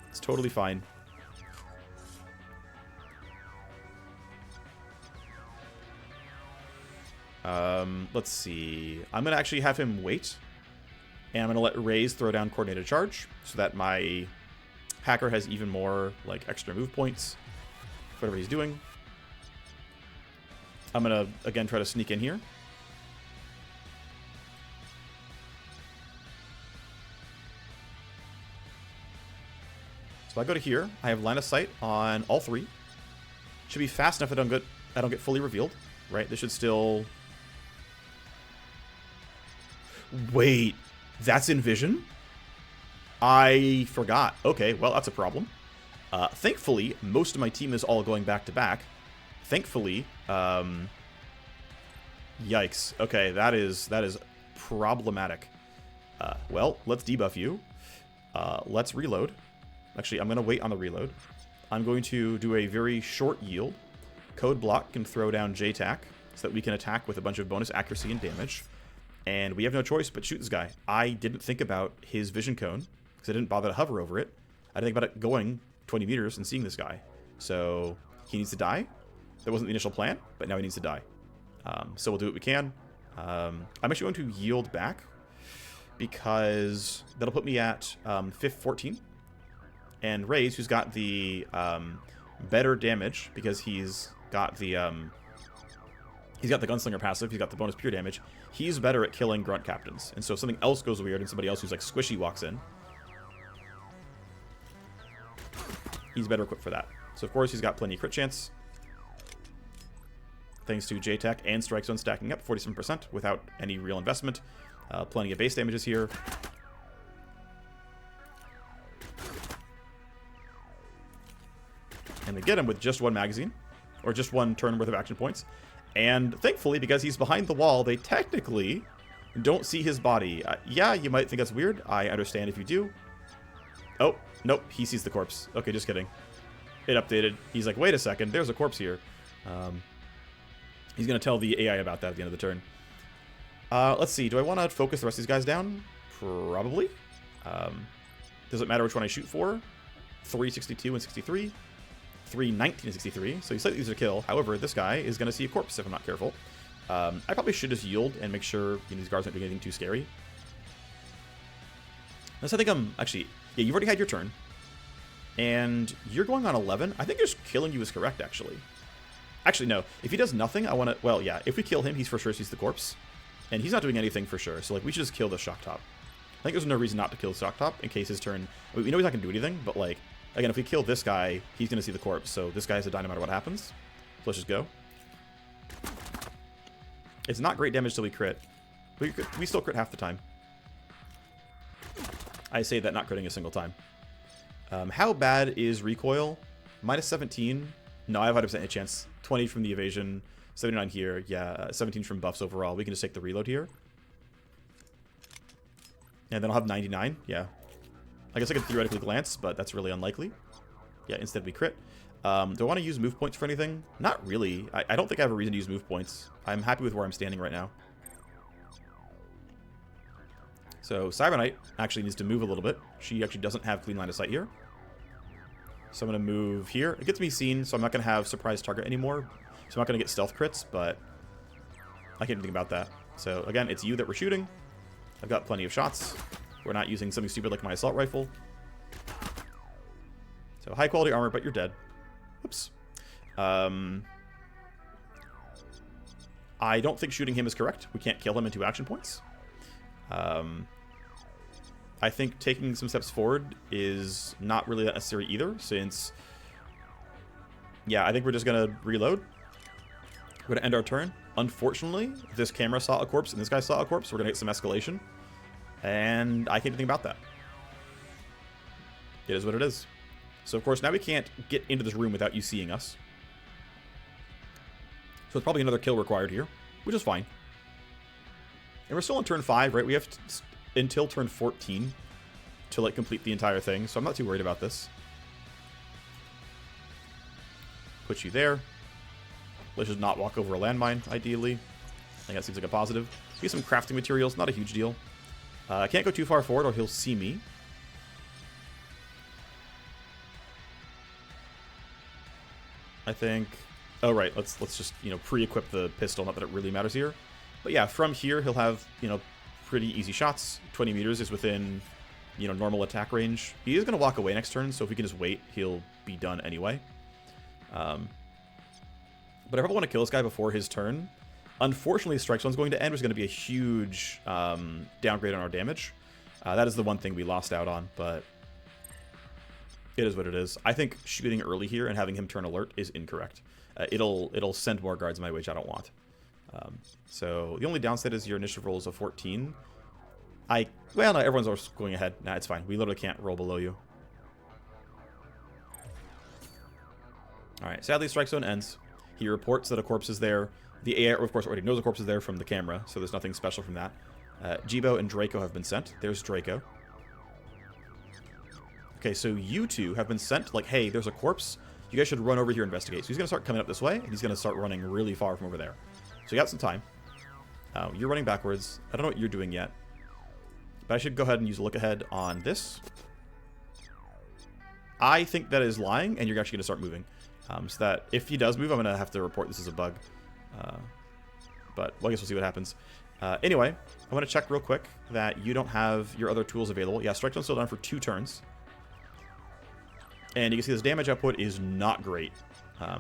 It's totally fine. Let's see. I'm going to actually have him wait. And I'm going to let Raze throw down coordinated charge so that my hacker has even more, like, extra move points for whatever he's doing. I'm going to, again, try to sneak in here. So I go to here. I have line of sight on all 3. Should be fast enough that I don't get fully revealed, right? This should still... Wait, that's in vision? I forgot. Okay, well, that's a problem. Thankfully, most of my team is all going back to back. Thankfully, yikes. Okay, that is problematic. Well, let's debuff you. Let's reload. Actually, I'm going to wait on the reload. I'm going to do a very short yield. Code block can throw down JTAC so that we can attack with a bunch of bonus accuracy and damage. And we have no choice but shoot this guy. I didn't think about his vision cone because I didn't bother to hover over it. I didn't think about it going 20 meters and seeing this guy. So he needs to die. That wasn't the initial plan, but now he needs to die. So we'll do what we can. I'm actually going to yield back because that'll put me at 14. And Raze, who's got the better damage because he's got the gunslinger passive, he's got the bonus pure damage. He's better at killing grunt captains. And so if something else goes weird and somebody else who's like squishy walks in, he's better equipped for that. So of course he's got plenty of crit chance. Thanks to JTAC and Strike Zone stacking up 47% without any real investment. Plenty of base damages here. And they get him with just one magazine, or just one turn worth of action points. And thankfully, because he's behind the wall, they technically don't see his body. Yeah, you might think that's weird. I understand if you do. Oh, nope, he sees the corpse. Okay, just kidding. It updated. He's like, wait a second, there's a corpse here. He's going to tell the AI about that at the end of the turn. Let's see, do I want to focus the rest of these guys down? Probably. Does it matter which one I shoot for? 362 and 63. 319 and 63, so he's slightly easier to kill. However, this guy is going to see a corpse if I'm not careful. I probably should just yield and make sure these guards aren't doing anything too scary. Unless I think I'm... Actually, yeah, you've already had your turn. And you're going on 11. I think just killing you is correct, actually. Actually, no. If he does nothing, I want to... Well, yeah, if we kill him, he's for sure sees the corpse. And he's not doing anything for sure, so like we should just kill the Shock Top. I think there's no reason not to kill the Shock Top in case his turn... I mean, we know he's not going to do anything, but like... Again, if we kill this guy, he's going to see the corpse, so this guy has to die no matter what happens. So let's just go. It's not great damage till we crit. We still crit half the time. I say that not critting a single time. How bad is recoil? Minus 17. No, I have 100% chance. 20 from the evasion, 79 here. Yeah, 17 from buffs overall. We can just take the reload here. And then I'll have 99. Yeah. I guess I could theoretically glance, but that's really unlikely. Yeah, instead we crit. Do I want to use move points for anything? Not really. I don't think I have a reason to use move points. I'm happy with where I'm standing right now. So Cybernite actually needs to move a little bit. She actually doesn't have clean line of sight here. So I'm going to move here. It gets me seen, so I'm not going to have surprise target anymore. So I'm not going to get stealth crits, but I can't do anything about that. So again, it's you that we're shooting. I've got plenty of shots. We're not using something stupid like my assault rifle. So high quality armor, but you're dead. Oops. I don't think shooting him is correct. We can't kill him in 2 action points. I think taking some steps forward is not really that necessary either, since... Yeah, I think we're just going to reload. We're going to end our turn. Unfortunately, this camera saw a corpse and this guy saw a corpse. We're going to get some escalation. And I can't do anything about that. It is what it is. So, of course, now we can't get into this room without you seeing us. So it's probably another kill required here, which is fine. And we're still on turn 5, right? We have until turn 14 to, like, complete the entire thing. So I'm not too worried about this. Put you there. Let's just not walk over a landmine, ideally. I think that seems like a positive. Get some crafting materials, not a huge deal. I can't go too far forward or he'll see me. I think... Oh, right. Let's just, pre-equip the pistol. Not that it really matters here. But yeah, from here, he'll have, pretty easy shots. 20 meters is within, normal attack range. He is going to walk away next turn, so if we can just wait, he'll be done anyway. But I probably want to kill this guy before his turn. Unfortunately, Strike Zone's going to end, which is going to be a huge downgrade on our damage. That is the one thing we lost out on, but it is what it is. I think shooting early here and having him turn alert is incorrect. It'll send more guards my way, which I don't want. So the only downside is your initiative roll is a 14. Well, no, everyone's going ahead. Nah, it's fine. We literally can't roll below you. Alright, sadly, strike zone ends. He reports that a corpse is there. The AI, of course, already knows a corpse is there from the camera, so there's nothing special from that. Jibo and Draco have been sent. There's Draco. Okay, so you two have been sent, like, hey, there's a corpse. You guys should run over here and investigate. So he's going to start coming up this way, and he's going to start running really far from over there. So you got some time. You're running backwards. I don't know what you're doing yet. But I should go ahead and use a look ahead on this. I think that is lying, and you're actually going to start moving. So that if he does move, I'm going to have to report this as a bug. But well, I guess we'll see what happens. Anyway, I want to check real quick that you don't have your other tools available. Yeah, strike zone's still down for 2 turns. And you can see this damage output is not great.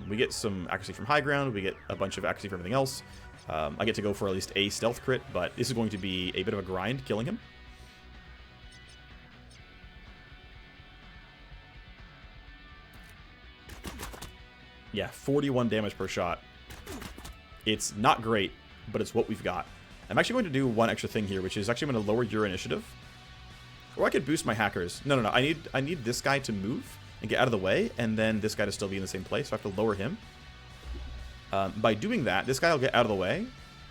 We get some accuracy from high ground. We get a bunch of accuracy from everything else. I get to go for at least a stealth crit, but this is going to be a bit of a grind killing him. Yeah, 41 damage per shot. It's not great, but it's what we've got. I'm actually going to do one extra thing here, which is actually going to lower your initiative. Or I could boost my hackers. No. I need this guy to move and get out of the way, and then this guy to still be in the same place, so I have to lower him. By doing that, this guy will get out of the way,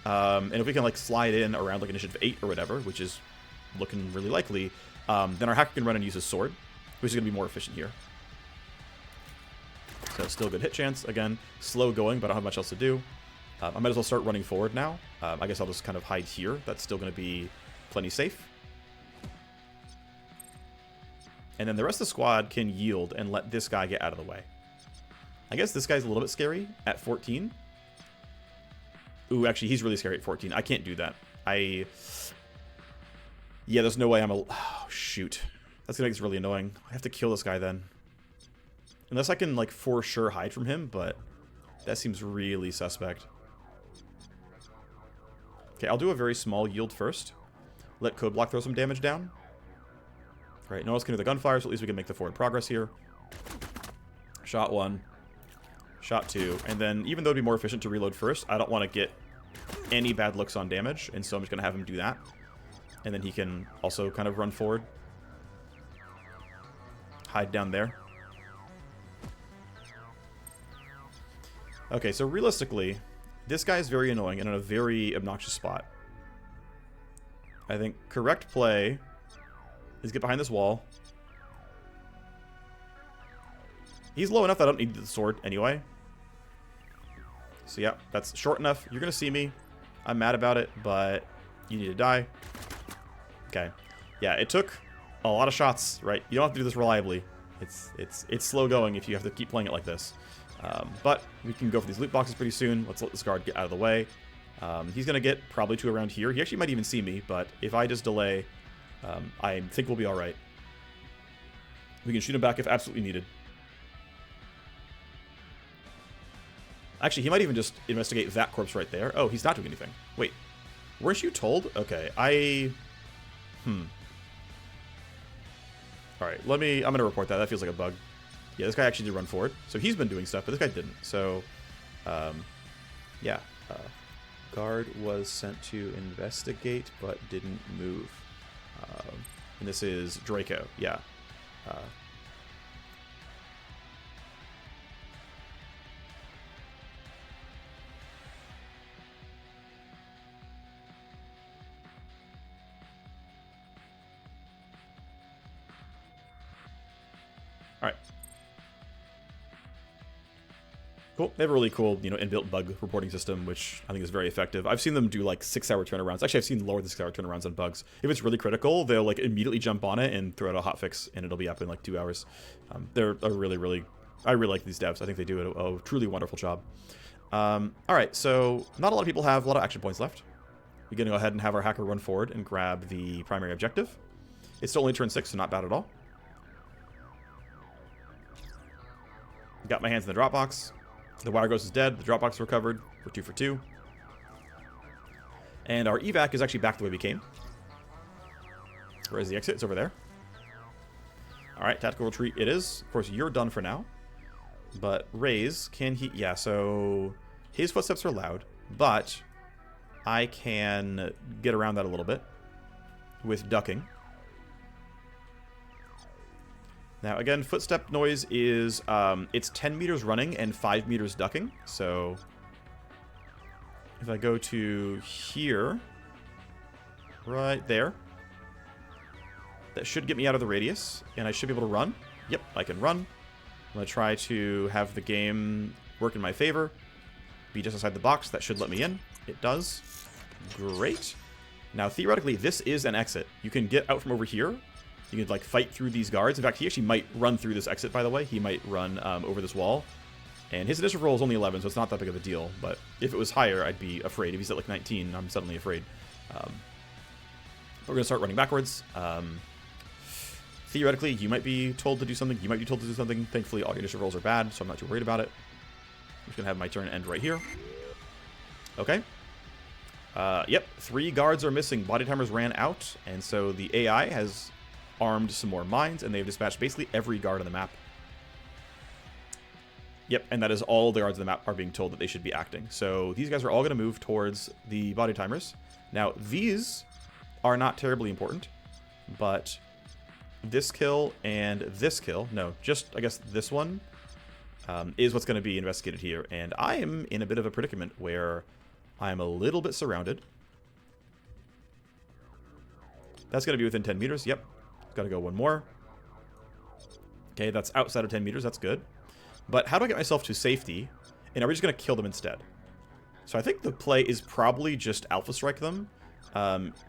and if we can like slide in around like initiative 8 or whatever, which is looking really likely, then our hacker can run and use his sword, which is going to be more efficient here. So still good hit chance. Again, slow going, but I don't have much else to do. I might as well start running forward now. I guess I'll just kind of hide here. That's still going to be plenty safe. And then the rest of the squad can yield and let this guy get out of the way. I guess this guy's a little bit scary at 14. Ooh, actually, he's really scary at 14. I can't do that. Yeah, there's no way I'm a... Oh, shoot. That's going to make this really annoying. I have to kill this guy then. Unless I can, like, for sure hide from him, but that seems really suspect. Okay, I'll do a very small yield first. Let Code Block throw some damage down. Right, no one else can do the gunfire, so at least we can make the forward progress here. Shot 1. Shot 2. And then, even though it'd be more efficient to reload first, I don't want to get any bad looks on damage, and so I'm just going to have him do that. And then he can also kind of run forward. Hide down there. Okay, so realistically, this guy is very annoying and in a very obnoxious spot. I think correct play is get behind this wall. He's low enough that I don't need the sword anyway. So yeah, that's short enough. You're going to see me. I'm mad about it, but you need to die. Okay. Yeah, it took a lot of shots, right? You don't have to do this reliably. It's slow going if you have to keep playing it like this. But we can go for these loot boxes pretty soon. Let's let this guard get out of the way. He's going to get probably to around here. He actually might even see me, but if I just delay, I think we'll be alright. We can shoot him back if absolutely needed. Actually, he might even just investigate that corpse right there. Oh, he's not doing anything. Wait, weren't you told? Okay, Alright, I'm going to report that. That feels like a bug. Yeah, this guy actually did run forward. So he's been doing stuff, but this guy didn't. So, yeah. Guard was sent to investigate, but didn't move. And this is Draco. Yeah. Alright. Cool. They have a really cool, inbuilt bug reporting system, which I think is very effective. I've seen them do like 6-hour turnarounds. Actually, I've seen lower than 6-hour turnarounds on bugs. If it's really critical, they'll like immediately jump on it and throw out a hotfix, and it'll be up in like 2 hours. They're a really, I really like these devs. I think they do a truly wonderful job. All right, so not a lot of people have a lot of action points left. We're gonna go ahead and have our hacker run forward and grab the primary objective. It's still only turn 6, so not bad at all. Got my hands in the drop box. The wire ghost is dead. The drop box recovered. We're 2 for 2. And our evac is actually back the way we came. Where is the exit? It's over there. Alright, tactical retreat it is. Of course, you're done for now. But Raze, can he... Yeah, so his footsteps are loud, but I can get around that a little bit with ducking. Now, again, footstep noise is, it's 10 meters running and 5 meters ducking. So, if I go to here, right there, that should get me out of the radius, and I should be able to run. Yep, I can run. I'm going to try to have the game work in my favor. Be just outside the box. That should let me in. It does. Great. Now, theoretically, this is an exit. You can get out from over here. You can, like, fight through these guards. In fact, he actually might run through this exit, by the way. He might run over this wall. And his initiative roll is only 11, so it's not that big of a deal. But if it was higher, I'd be afraid. If he's at, like, 19, I'm suddenly afraid. But we're going to start running backwards. Theoretically, you might be told to do something. You might be told to do something. Thankfully, all your initiative rolls are bad, so I'm not too worried about it. I'm just going to have my turn end right here. Okay. Yep, 3 guards are missing. Body timers ran out, and so the AI has armed some more mines, and they've dispatched basically every guard on the map. Yep, and that is all the guards on the map are being told that they should be acting. So these guys are all going to move towards the body timers. Now, these are not terribly important, but this kill and this kill, no, just, I guess, this one is what's going to be investigated here. And I am in a bit of a predicament where I am a little bit surrounded. That's going to be within 10 meters. Yep. Got to go one more. Okay, that's outside of 10 meters. That's good. But how do I get myself to safety? And are we just going to kill them instead? So I think the play is probably just Alpha Strike them.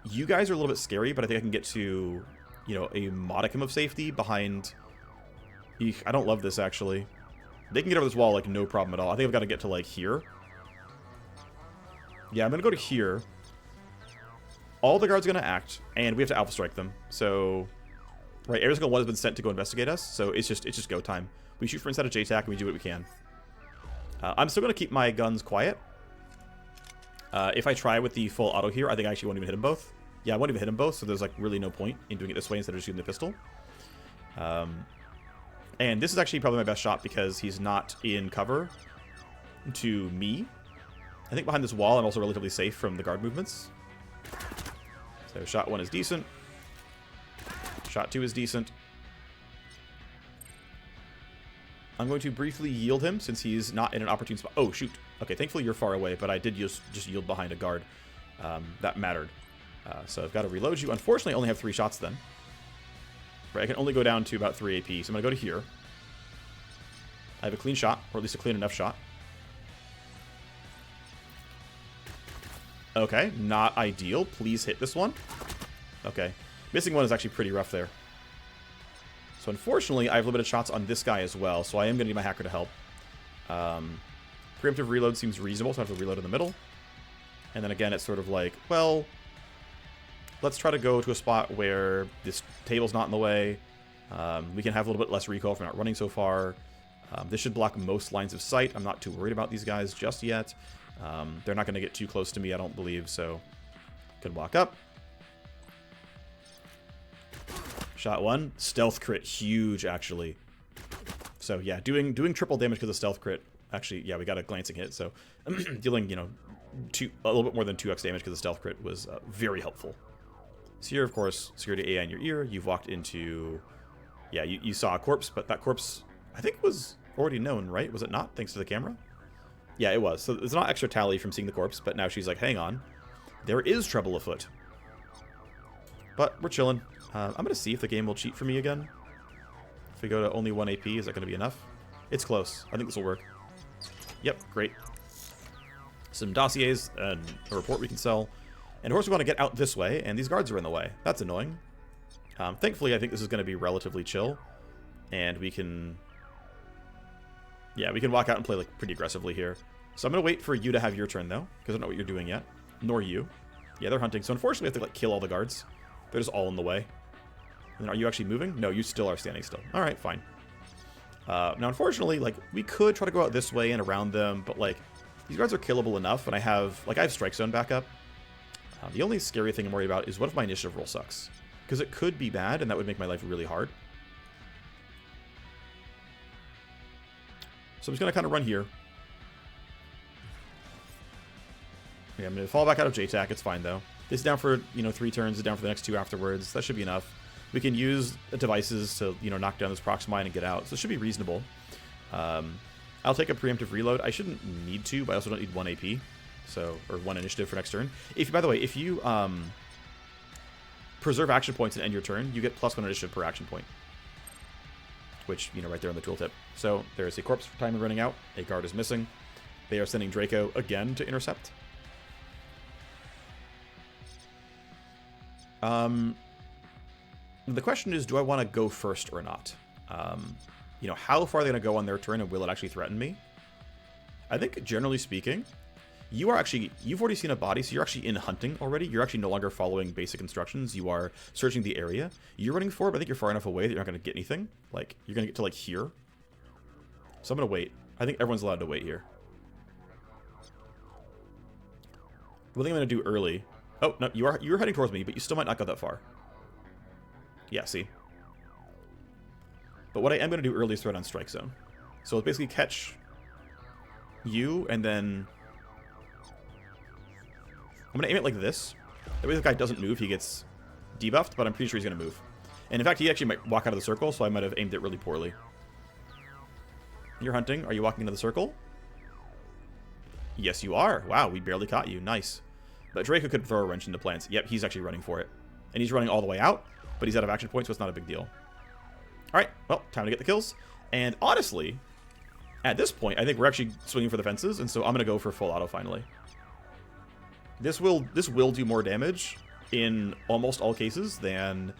You guys are a little bit scary, but I think I can get to, you know, a modicum of safety behind... Eek, I don't love this, actually. They can get over this wall, like, no problem at all. I think I've got to get to, like, here. Yeah, I'm going to go to here. All the guards are going to act, and we have to Alpha Strike them. So... Right, every single one has been sent to go investigate us, so it's just go time. We shoot for inside of JTAC, and we do what we can. I'm still going to keep my guns quiet. If I try with the full auto here, I think I actually won't even hit them both. Yeah, I won't even hit them both, so there's like really no point in doing it this way instead of just using the pistol. And this is actually probably my best shot because he's not in cover to me. I think behind this wall, I'm also relatively safe from the guard movements. So shot 1 is decent. Shot 2 is decent. I'm going to briefly yield him since he's not in an opportune spot. Oh, shoot. Okay, thankfully you're far away, but I did just yield behind a guard. That mattered. So I've got to reload you. Unfortunately, I only have 3 shots then. Right, I can only go down to about 3 AP, so I'm going to go to here. I have a clean shot, or at least a clean enough shot. Okay, not ideal. Please hit this one. Okay. Missing one is actually pretty rough there. So unfortunately, I have limited shots on this guy as well, so I am going to need my hacker to help. Preemptive reload seems reasonable, so I have to reload in the middle. And then again, it's sort of like, well, let's try to go to a spot where this table's not in the way. We can have a little bit less recoil if we're not running so far. This should block most lines of sight. I'm not too worried about these guys just yet. They're not going to get too close to me, I don't believe, so can walk up. Shot 1. Stealth crit. Huge, actually. So, yeah, doing triple damage because of stealth crit. Actually, yeah, we got a glancing hit, so dealing, you know, a little bit more than 2x damage because of stealth crit was very helpful. So here, of course, security AI in your ear. You've walked into... Yeah, you saw a corpse, but that corpse, I think, was already known, right? Was it not, thanks to the camera? Yeah, it was. So there's not extra tally from seeing the corpse, but now she's like, hang on. There is trouble afoot. But we're chilling. I'm going to see if the game will cheat for me again. If we go to only 1 AP, is that going to be enough? It's close. I think this will work. Yep, great. Some dossiers and a report we can sell. And of course we want to get out this way, and these guards are in the way. That's annoying. Thankfully, I think this is going to be relatively chill. And we can... Yeah, we can walk out and play like pretty aggressively here. So I'm going to wait for you to have your turn, though, because I don't know what you're doing yet. Nor you. Yeah, they're hunting. So unfortunately, we have to like kill all the guards. They're just all in the way. And are you actually moving? No, you still are standing still. All right, fine. Now, unfortunately, like, we could try to go out this way and around them, but, like, these guards are killable enough, and I have Strike Zone backup. The only scary thing I'm worried about is what if my initiative roll sucks? Because it could be bad, and that would make my life really hard. So I'm just going to kind of run here. Yeah, I'm going to fall back out of JTAC. It's fine, though. This is down for, you know, 3 turns, down for the next 2 afterwards. That should be enough. We can use devices to, you know, knock down this prox mine and get out. So it should be reasonable. I'll take a preemptive reload. I shouldn't need to, but I also don't need 1 AP. So, or 1 initiative for next turn. By the way, if you preserve action points and end your turn, you get +1 initiative per action point. Which, you know, right there on the tooltip. So, there is a corpse timer running out. A guard is missing. They are sending Draco again to intercept. The question is, do I want to go first or not? You know, how far are they going to go on their turn, and will it actually threaten me? I think, generally speaking, you've already seen a body, so you're actually in hunting already. You're actually no longer following basic instructions. You are searching the area. You're running forward, but I think you're far enough away that you're not going to get anything. Like, you're going to get to, like, here. So I'm going to wait. I think everyone's allowed to wait here. One thing I'm going to do early... Oh, no, you're heading towards me, but you still might not go that far. Yeah, see? But what I am going to do early is throw it on strike zone. So it's basically catch you, and then... I'm going to aim it like this. That way the guy doesn't move, he gets debuffed, but I'm pretty sure he's going to move. And in fact, he actually might walk out of the circle, so I might have aimed it really poorly. You're hunting. Are you walking into the circle? Yes, you are. Wow, we barely caught you. Nice. But Draco could throw a wrench into plants. Yep, he's actually running for it. And he's running all the way out, but he's out of action points, so it's not a big deal. Alright, well, time to get the kills. And honestly, at this point, I think we're actually swinging for the fences, and so I'm going to go for full auto finally. This will do more damage in almost all cases than...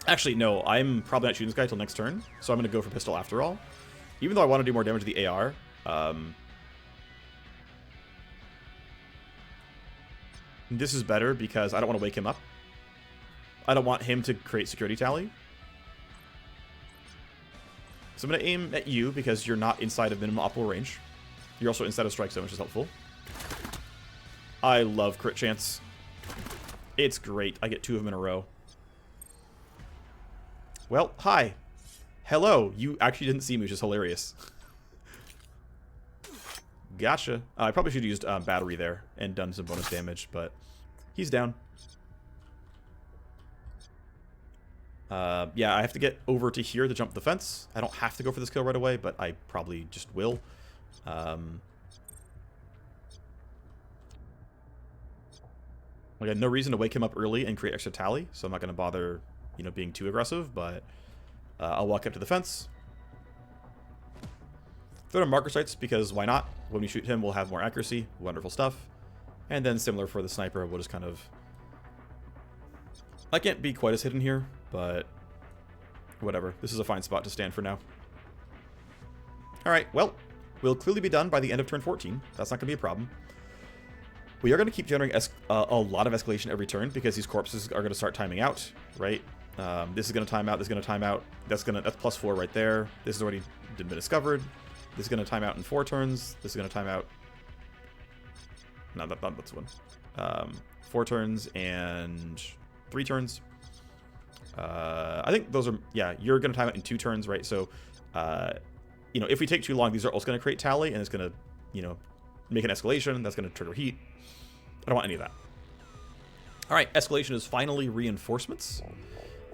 Actually, no, I'm probably not shooting this guy till next turn, so I'm going to go for pistol after all. Even though I want to do more damage to the AR, this is better because I don't want to wake him up. I don't want him to create security tally. So I'm going to aim at you because you're not inside of minimum optimal range. You're also inside of strike zone, which is helpful. I love crit chance. It's great. I get 2 of them in a row. Well, hi. Hello. You actually didn't see me, which is hilarious. Gotcha. I probably should have used battery there and done some bonus damage, but he's down. Yeah, I have to get over to here to jump the fence. I don't have to go for this kill right away, but I probably just will. I had no reason to wake him up early and create extra tally, so I'm not going to bother, you know, being too aggressive, but I'll walk up to the fence. Throw to marker sights, because why not? When we shoot him, we'll have more accuracy. Wonderful stuff. And then similar for the sniper, we'll just kind of... I can't be quite as hidden here, but whatever. This is a fine spot to stand for now. Alright, well, we'll clearly be done by the end of turn 14. That's not going to be a problem. We are going to keep generating a lot of escalation every turn, because these corpses are going to start timing out, right? This is going to time out, this is going to time out. That's +4 right there. This has already been discovered. This is going to time out in 4 turns. This is going to time out... No, that's one. 4 turns and 3 turns. I think those are... Yeah, you're going to time out in 2 turns, right? So, you know, if we take too long, these are also going to create tally, and it's going to, you know, make an escalation. That's going to trigger heat. I don't want any of that. All right, escalation is finally reinforcements.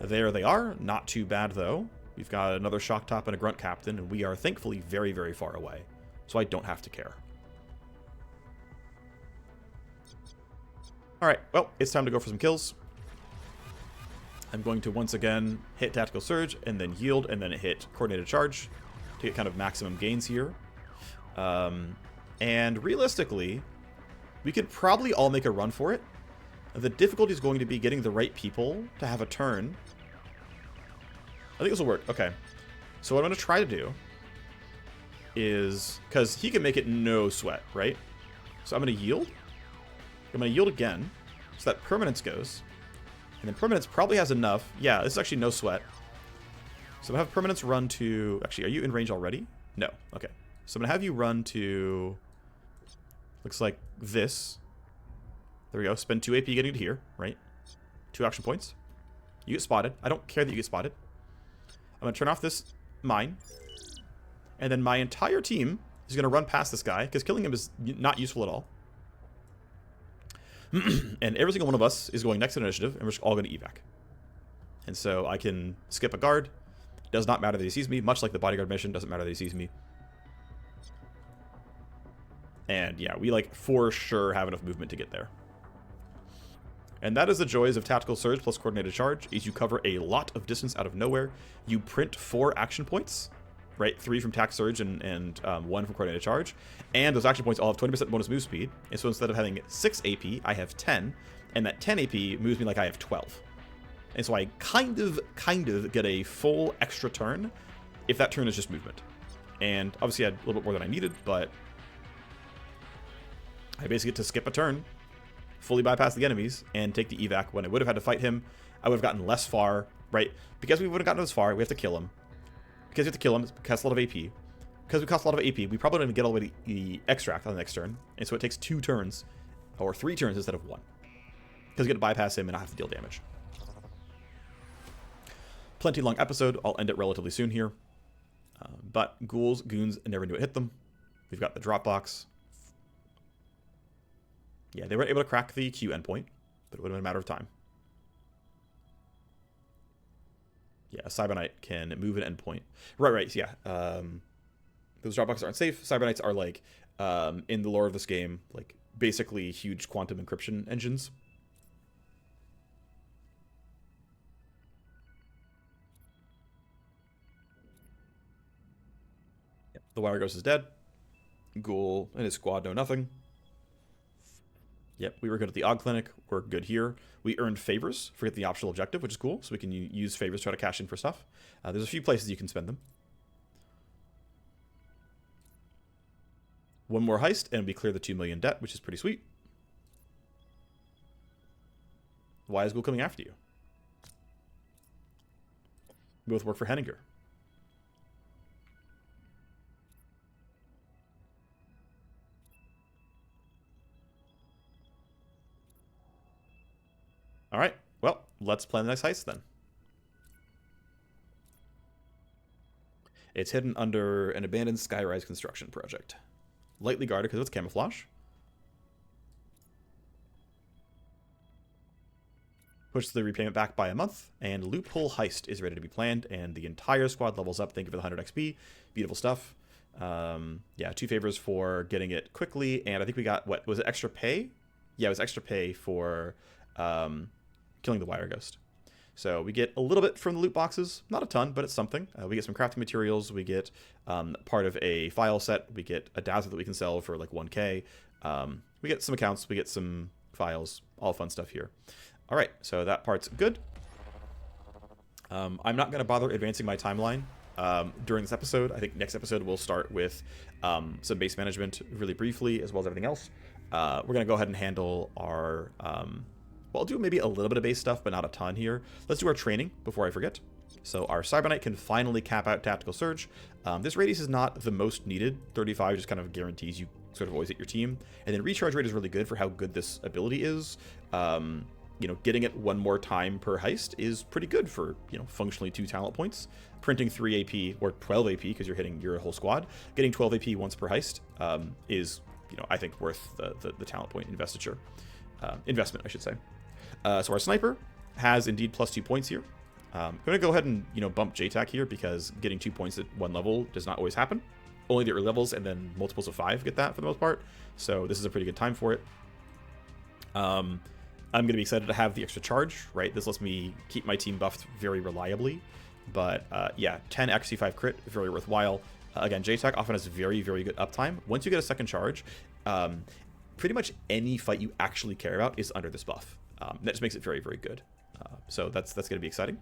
There they are. Not too bad, though. We've got another shock top and a grunt captain, and we are thankfully very, very far away. So I don't have to care. All right, well, it's time to go for some kills. I'm going to once again hit Tactical Surge, and then yield, and then hit Coordinated Charge to get kind of maximum gains here. And realistically, we could probably all make a run for it. The difficulty is going to be getting the right people to have a turn. I think this will work. Okay. So what I'm going to try to do is... Because he can make it no sweat, right? So I'm going to yield. I'm going to yield again. So that Permanence goes. And then Permanence probably has enough. Yeah, this is actually no sweat. So I'm going to have Permanence run to... Actually, are you in range already? No. Okay. So I'm going to have you run to... Looks like this. There we go. Spend 2 AP getting to here, right? 2 action points. You get spotted. I don't care that you get spotted. I'm going to turn off this mine. And then my entire team is going to run past this guy, because killing him is not useful at all. And every single one of us is going next in initiative, and we're just all going to evac. And so I can skip a guard. Does not matter that he sees me, much like the Bodyguard mission, doesn't matter that he sees me. And yeah, we like for sure have enough movement to get there. And that is the joys of Tactical Surge plus Coordinated Charge, is you cover a lot of distance out of nowhere. You print 4 action points, right? 3 from Tac Surge and 1 from Coordinated Charge. And those action points all have 20% bonus move speed. And so instead of having 6 AP, I have 10. And that 10 AP moves me like I have 12. And so I kind of get a full extra turn if that turn is just movement. And obviously I had a little bit more than I needed, but I basically get to skip a turn, fully bypass the enemies, and take the evac. When I would have had to fight him, I would have gotten less far, right? Because we would have gotten this far, we have to kill him. Because we have to kill him, it costs a lot of AP. Because we cost a lot of AP, we probably don't get all the way to the extract on the next turn. And so it takes 2 turns, or 3 turns instead of 1. Because we get to bypass him and not have to deal damage. Plenty long episode, I'll end it relatively soon here. But ghouls, goons, never knew it hit them. We've got the drop box. Yeah, they were able to crack the Q endpoint, but it would have been a matter of time. Yeah, a Cybernite can move an endpoint. Right, yeah. Those dropboxes aren't safe. Cybernites are like, in the lore of this game, like basically huge quantum encryption engines. Yep, the Wire Ghost is dead. Ghoul and his squad know nothing. Yep, we were good at the Og Clinic. We're good here. We earned favors for the optional objective, which is cool. So we can use favors to try to cash in for stuff. There's a few places you can spend them. One more heist, and we clear the 2 million debt, which is pretty sweet. Why is Ghoul coming after you? We both work for Henninger. All right, well, let's plan the next heist then. It's hidden under an abandoned skyrise construction project. Lightly guarded because it's camouflage. Push the repayment back by a month, and loophole heist is ready to be planned, and the entire squad levels up. Thank you for the 100 XP. Beautiful stuff. Yeah, 2 favors for getting it quickly, and I think we got, what, was it extra pay? Yeah, it was extra pay for killing the Wire Ghost. So we get a little bit from the loot boxes, not a ton, but it's something. We get some crafting materials, we get part of a file set, we get a dazzle that we can sell for like 1k, we get some accounts, we get some files, all fun stuff here. All right, so that part's good. I'm not going to bother advancing my timeline during this episode. I think next episode we'll start with some base management really briefly, as well as everything else. We're going to go ahead and handle our... well, I'll do maybe a little bit of base stuff, but not a ton here. Let's do our training before I forget. So our Cybernite can finally cap out Tactical Surge. This radius is not the most needed. 35 just kind of guarantees you sort of always hit your team. And then recharge rate is really good for how good this ability is. You know, getting it 1 more time per heist is pretty good for, you know, functionally 2 talent points. Printing 3 AP or 12 AP because you're hitting your whole squad. Getting 12 AP once per heist is, you know, I think worth the talent point investiture. Investment, I should say. So our sniper has indeed plus 2 points here. I'm going to go ahead and, you know, bump JTAC here because getting 2 points at 1 level does not always happen. Only the early levels and then multiples of 5 get that for the most part. So this is a pretty good time for it. I'm going to be excited to have the extra charge, right? This lets me keep my team buffed very reliably. But yeah, 10 XC5 crit, very worthwhile. Again, JTAC often has very, very good uptime. Once you get a second charge, pretty much any fight you actually care about is under this buff. That just makes it very, very good. So that's going to be exciting.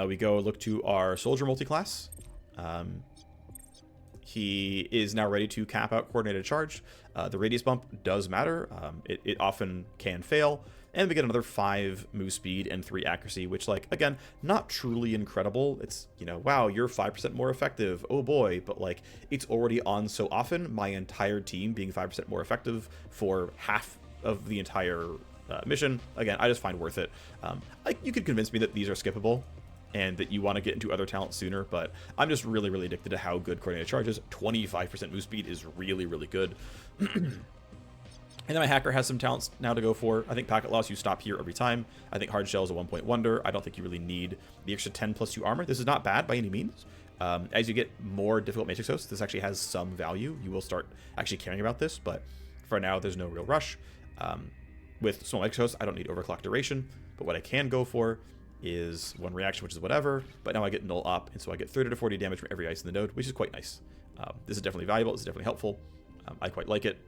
We go look to our soldier multi-class. He is now ready to cap out coordinated charge. The radius bump does matter. It often can fail. And we get another 5 move speed and 3 accuracy, which, like, again, not truly incredible. It's, you know, wow, you're 5% more effective. Oh boy. But, like, it's already on so often. My entire team being 5% more effective for half of the entire mission. Again, I just find worth it. You could convince me that these are skippable and that you want to get into other talents sooner, but I'm just really, really addicted to how good coordinated charge is. 25% move speed is really, really good. And then my hacker has some talents now to go for. I think packet loss, you stop here every time. I think hard shell is a 1-point wonder. I don't think you really need the extra 10 plus 2 armor. This is not bad by any means. As you get more difficult matrix hosts, this actually has some value. You will start actually caring about this, but for now, there's no real rush. With small matrix hosts, I don't need overclock duration, but what I can go for is one reaction, which is whatever, but now I get null up, and so I get 30 to 40 damage from every ice in the node, which is quite nice. This is definitely valuable. This is definitely helpful. I quite like it.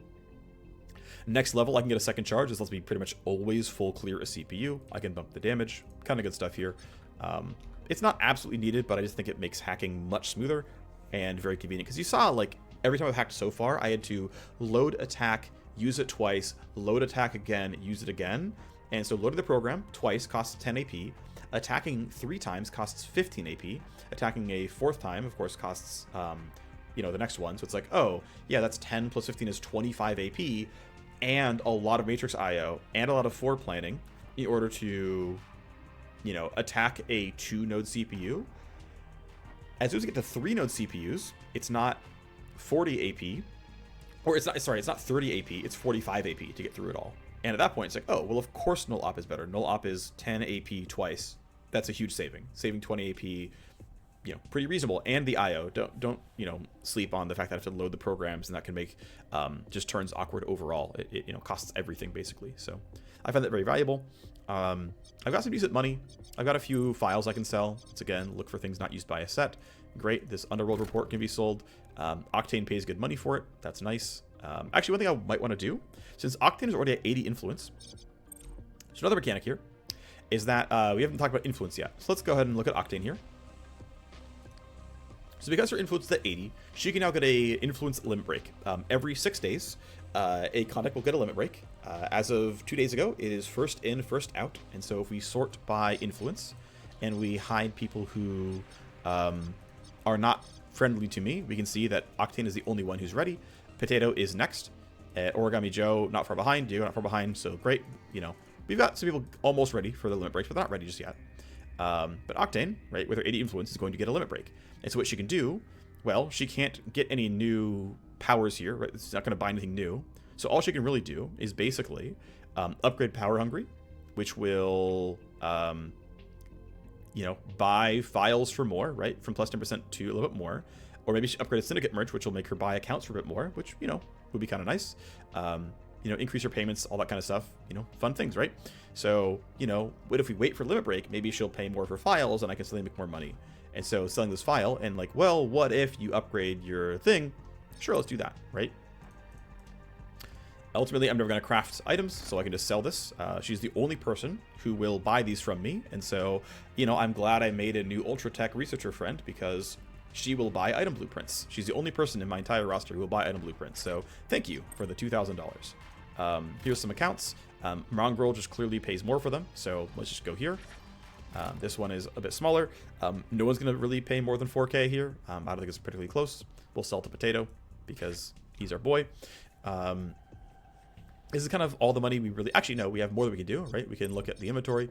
Next level, I can get a second charge. This lets me pretty much always full clear a CPU. I can bump the damage. Kind of good stuff here. It's not absolutely needed, but I just think it makes hacking much smoother and very convenient. Because you saw, like, every time I've hacked so far, I had to load attack, use it twice, load attack again, use it again. And so loading the program twice costs 10 AP. Attacking 3 times costs 15 AP. Attacking a 4th time, of course, costs, you know, the next one. So it's like, oh, yeah, that's 10 plus 15 is 25 AP. And a lot of matrix IO and a lot of foreplanning in order to, you know, attack a 2-node CPU. As soon as you get to 3-node CPUs, it's not 40 AP, or it's not, sorry, it's not 30 AP, it's 45 AP to get through it all. And at that point, it's like, oh, well, of course null op is better. Null op is 10 AP twice. That's a huge saving. Saving 20 AP, you know, pretty reasonable. And the IO, don't you know, sleep on the fact that I have to load the programs, and that can make just turns awkward overall. It you know, costs everything basically. So I find that very valuable. I've got some decent money. I've got a few files I can sell. It's again, look for things not used by a set. Great. This underworld report can be sold. Octane pays good money for it. That's nice. Actually, one thing I might want to do, since Octane is already at 80 influence, so another mechanic here is that we haven't talked about influence yet. So let's go ahead and look at Octane here. So because her influence is at 80, she can now get a influence limit break. Every 6 days, a contact will get a limit break. As of 2 days ago, it is first in, first out. And so if we sort by influence and we hide people who are not friendly to me, we can see that Octane is the only one who's ready. Potato is next. Origami Joe not far behind. Diego not far behind. So great. You know, we've got some people almost ready for the limit breaks, but they're not ready just yet. But Octane, right, with her 80 influence, is going to get a limit break. And so what she can do, well, she can't get any new powers here, right? It's not going to buy anything new. So all she can really do is basically upgrade Power Hungry, which will, you know, buy files for more, right? From plus 10% to a little bit more. Or maybe she upgrade a Syndicate merch, which will make her buy accounts for a bit more, which, you know, would be kind of nice. You know, increase her payments, all that kind of stuff. You know, fun things, right? So, you know, what if we wait for limit break? Maybe she'll pay more for files and I can still make more money. And so selling this file and like, well, what if you upgrade your thing? Sure, let's do that, right? Ultimately, I'm never going to craft items, so I can just sell this. She's the only person who will buy these from me. And so, you know, I'm glad I made a new Ultra Tech researcher friend because she will buy item blueprints. She's the only person in my entire roster who will buy item blueprints. So thank you for the $2,000. Here's some accounts. Mongrel just clearly pays more for them. So let's just go here. This one is a bit smaller. No one's going to really pay more than 4K here. I don't think it's particularly close. We'll sell to Potato because he's our boy. This is kind of all the money we really... Actually, no, we have more than we can do, right? We can look at the inventory.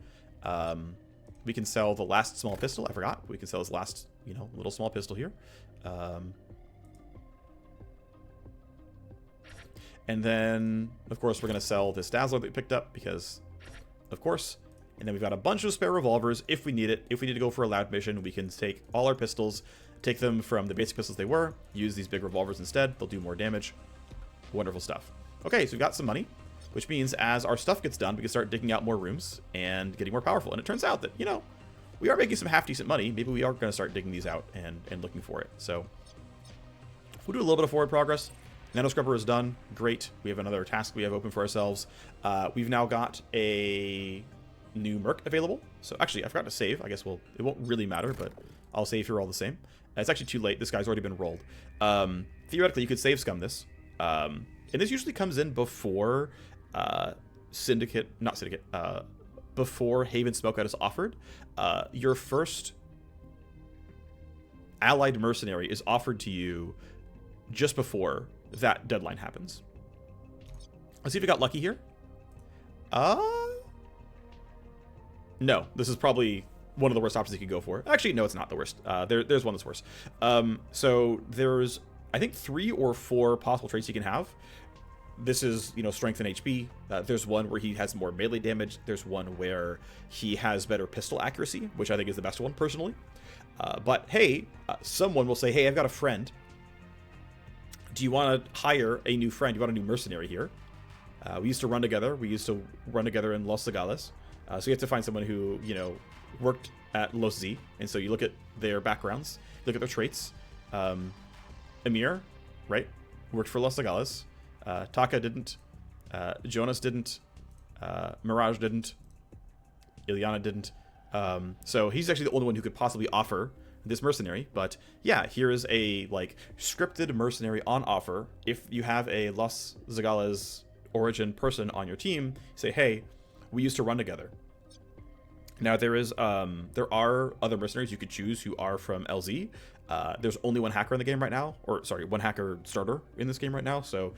We can sell the last small pistol. I forgot. We can sell his last, you know, little small pistol here. And then, of course, we're going to sell this Dazzler that we picked up because, of course... And then we've got a bunch of spare revolvers if we need it. If we need to go for a loud mission, we can take all our pistols, take them from the basic pistols they were, use these big revolvers instead. They'll do more damage. Wonderful stuff. Okay, so we've got some money, which means as our stuff gets done, we can start digging out more rooms and getting more powerful. And it turns out that, you know, we are making some half-decent money. Maybe we are going to start digging these out and looking for it. So we'll do a little bit of forward progress. Nano Scrubber is done. Great. We have another task we have open for ourselves. We've now got a... new merc available. So actually I forgot to save. I guess it won't really matter, but I'll save here all the same. It's actually too late. This guy's already been rolled. Theoretically you could save scum this. And this usually comes in before before Haven Smokeout is offered. Your first allied mercenary is offered to you just before that deadline happens. Let's see if we got lucky here. No, this is probably one of the worst options you could go for. Actually, no, it's not the worst. There's one that's worse. So there's, I think, 3 or 4 possible traits you can have. this is, you know, strength and HP. There's one where he has more melee damage. There's one where he has better pistol accuracy, which I think is the best one, personally. But hey, someone will say, hey, I've got a friend. Do you want to hire a new friend? You want a new mercenary here? We used to run together. We used to run together in Los Zagales. So you have to find someone who, you know, worked at Los Z. And so you look at their backgrounds, look at their traits. Emir, right? Worked for Los Zagales. Taka didn't. Jonas didn't. Mirage didn't. Ilyana didn't. So he's actually the only one who could possibly offer this mercenary. But yeah, here is a like scripted mercenary on offer. If you have a Los Zagales origin person on your team, say, hey, we used to run together. Now there are other mercenaries you could choose who are from LZ. There's only one hacker in the game right now, or sorry, one hacker starter in this game right now, so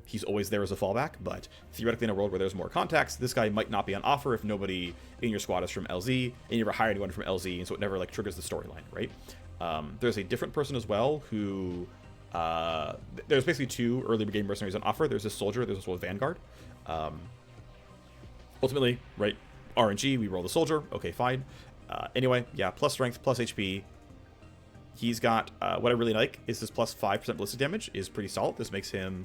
he's always there as a fallback, but theoretically in a world where there's more contacts, this guy might not be on offer if nobody in your squad is from LZ, and you never hire anyone from LZ, and so it never like triggers the storyline, right? There's a different person as well who, there's basically two early game mercenaries on offer. There's a soldier, there's also a Vanguard. Ultimately, right, RNG, we roll the soldier, okay, fine. Anyway, yeah, plus strength, plus HP. He's got, what I really like is this plus 5% ballistic damage is pretty solid. This makes him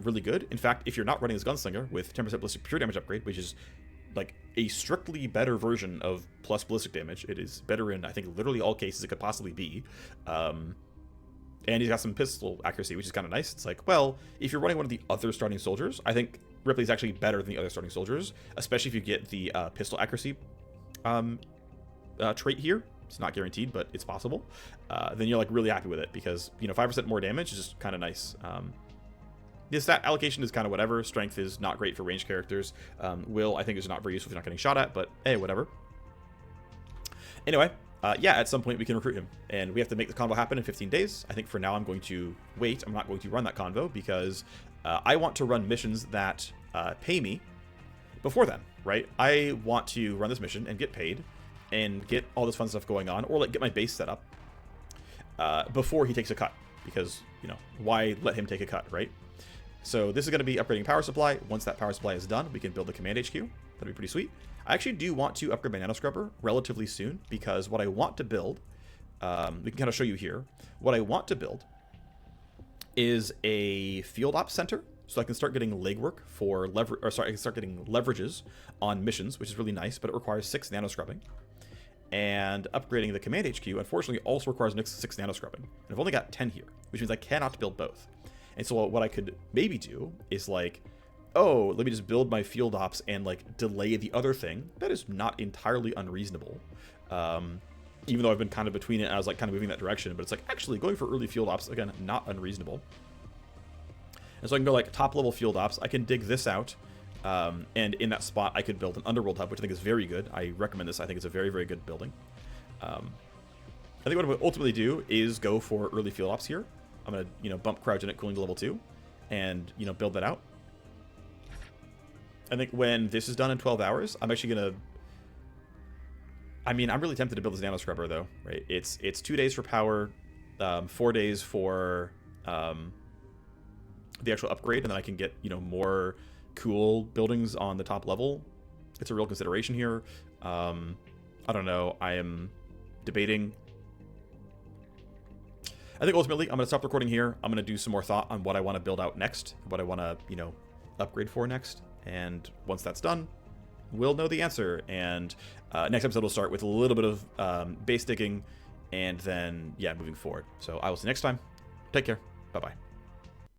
really good. In fact, if you're not running his gunslinger with 10% ballistic pure damage upgrade, which is like a strictly better version of plus ballistic damage, it is better in, I think, literally all cases it could possibly be. And he's got some pistol accuracy, which is kind of nice. It's like, well, if you're running one of the other starting soldiers, I think Ripley's actually better than the other starting soldiers, especially if you get the pistol accuracy trait here. It's not guaranteed, but it's possible. Then you're like really happy with it because, you know, 5% more damage is just kind of nice. The stat allocation is kind of whatever. Strength is not great for ranged characters. Will, I think, is not very useful if you're not getting shot at, but hey, whatever. Anyway, yeah, at some point we can recruit him, and we have to make the convo happen in 15 days. I think for now I'm going to wait. I'm not going to run that convo because I want to run missions that pay me before then, right? I want to run this mission and get paid and get all this fun stuff going on, or like get my base set up before he takes a cut, because, you know, why let him take a cut, right? So this is going to be upgrading power supply. Once that power supply is done, we can build the command HQ. That'd be pretty sweet. I actually do want to upgrade my nano scrubber relatively soon, because what I want to build, we can kind of show you here. What I want to build is a field ops center, so I can start getting legwork for I can start getting leverages on missions, which is really nice, but it requires 6 nano scrubbing. And upgrading the command HQ, unfortunately, also requires 6 nano scrubbing. And I've only got 10 here, which means I cannot build both. And so what I could maybe do is like, oh, let me just build my field ops and like delay the other thing. That is not entirely unreasonable. Even though I've been kind of between it, and I was like kind of moving that direction, but it's like actually going for early field ops, again, not unreasonable. And so I can go like top level field ops. I can dig this out. And in that spot, I could build an underworld hub, which I think is very good. I recommend this. I think it's a very, very good building. I think what I would ultimately do is go for early field ops here. I'm going to, you know, bump cryogenic cooling to level 2 and, you know, build that out. I think when this is done in 12 hours, I'm actually going to... I mean, I'm really tempted to build this nano scrubber, though, right? It's 2 days for power, 4 days for the actual upgrade, and then I can get, you know, more cool buildings on the top level. It's a real consideration here. I don't know. I am debating. I think ultimately I'm going to stop recording here. I'm going to do some more thought on what I want to build out next, what I want to, you know, upgrade for next. And once that's done, we'll know the answer. And next episode will start with a little bit of base digging, and then, yeah, moving forward. So I will see you next time. Take care. Bye-bye.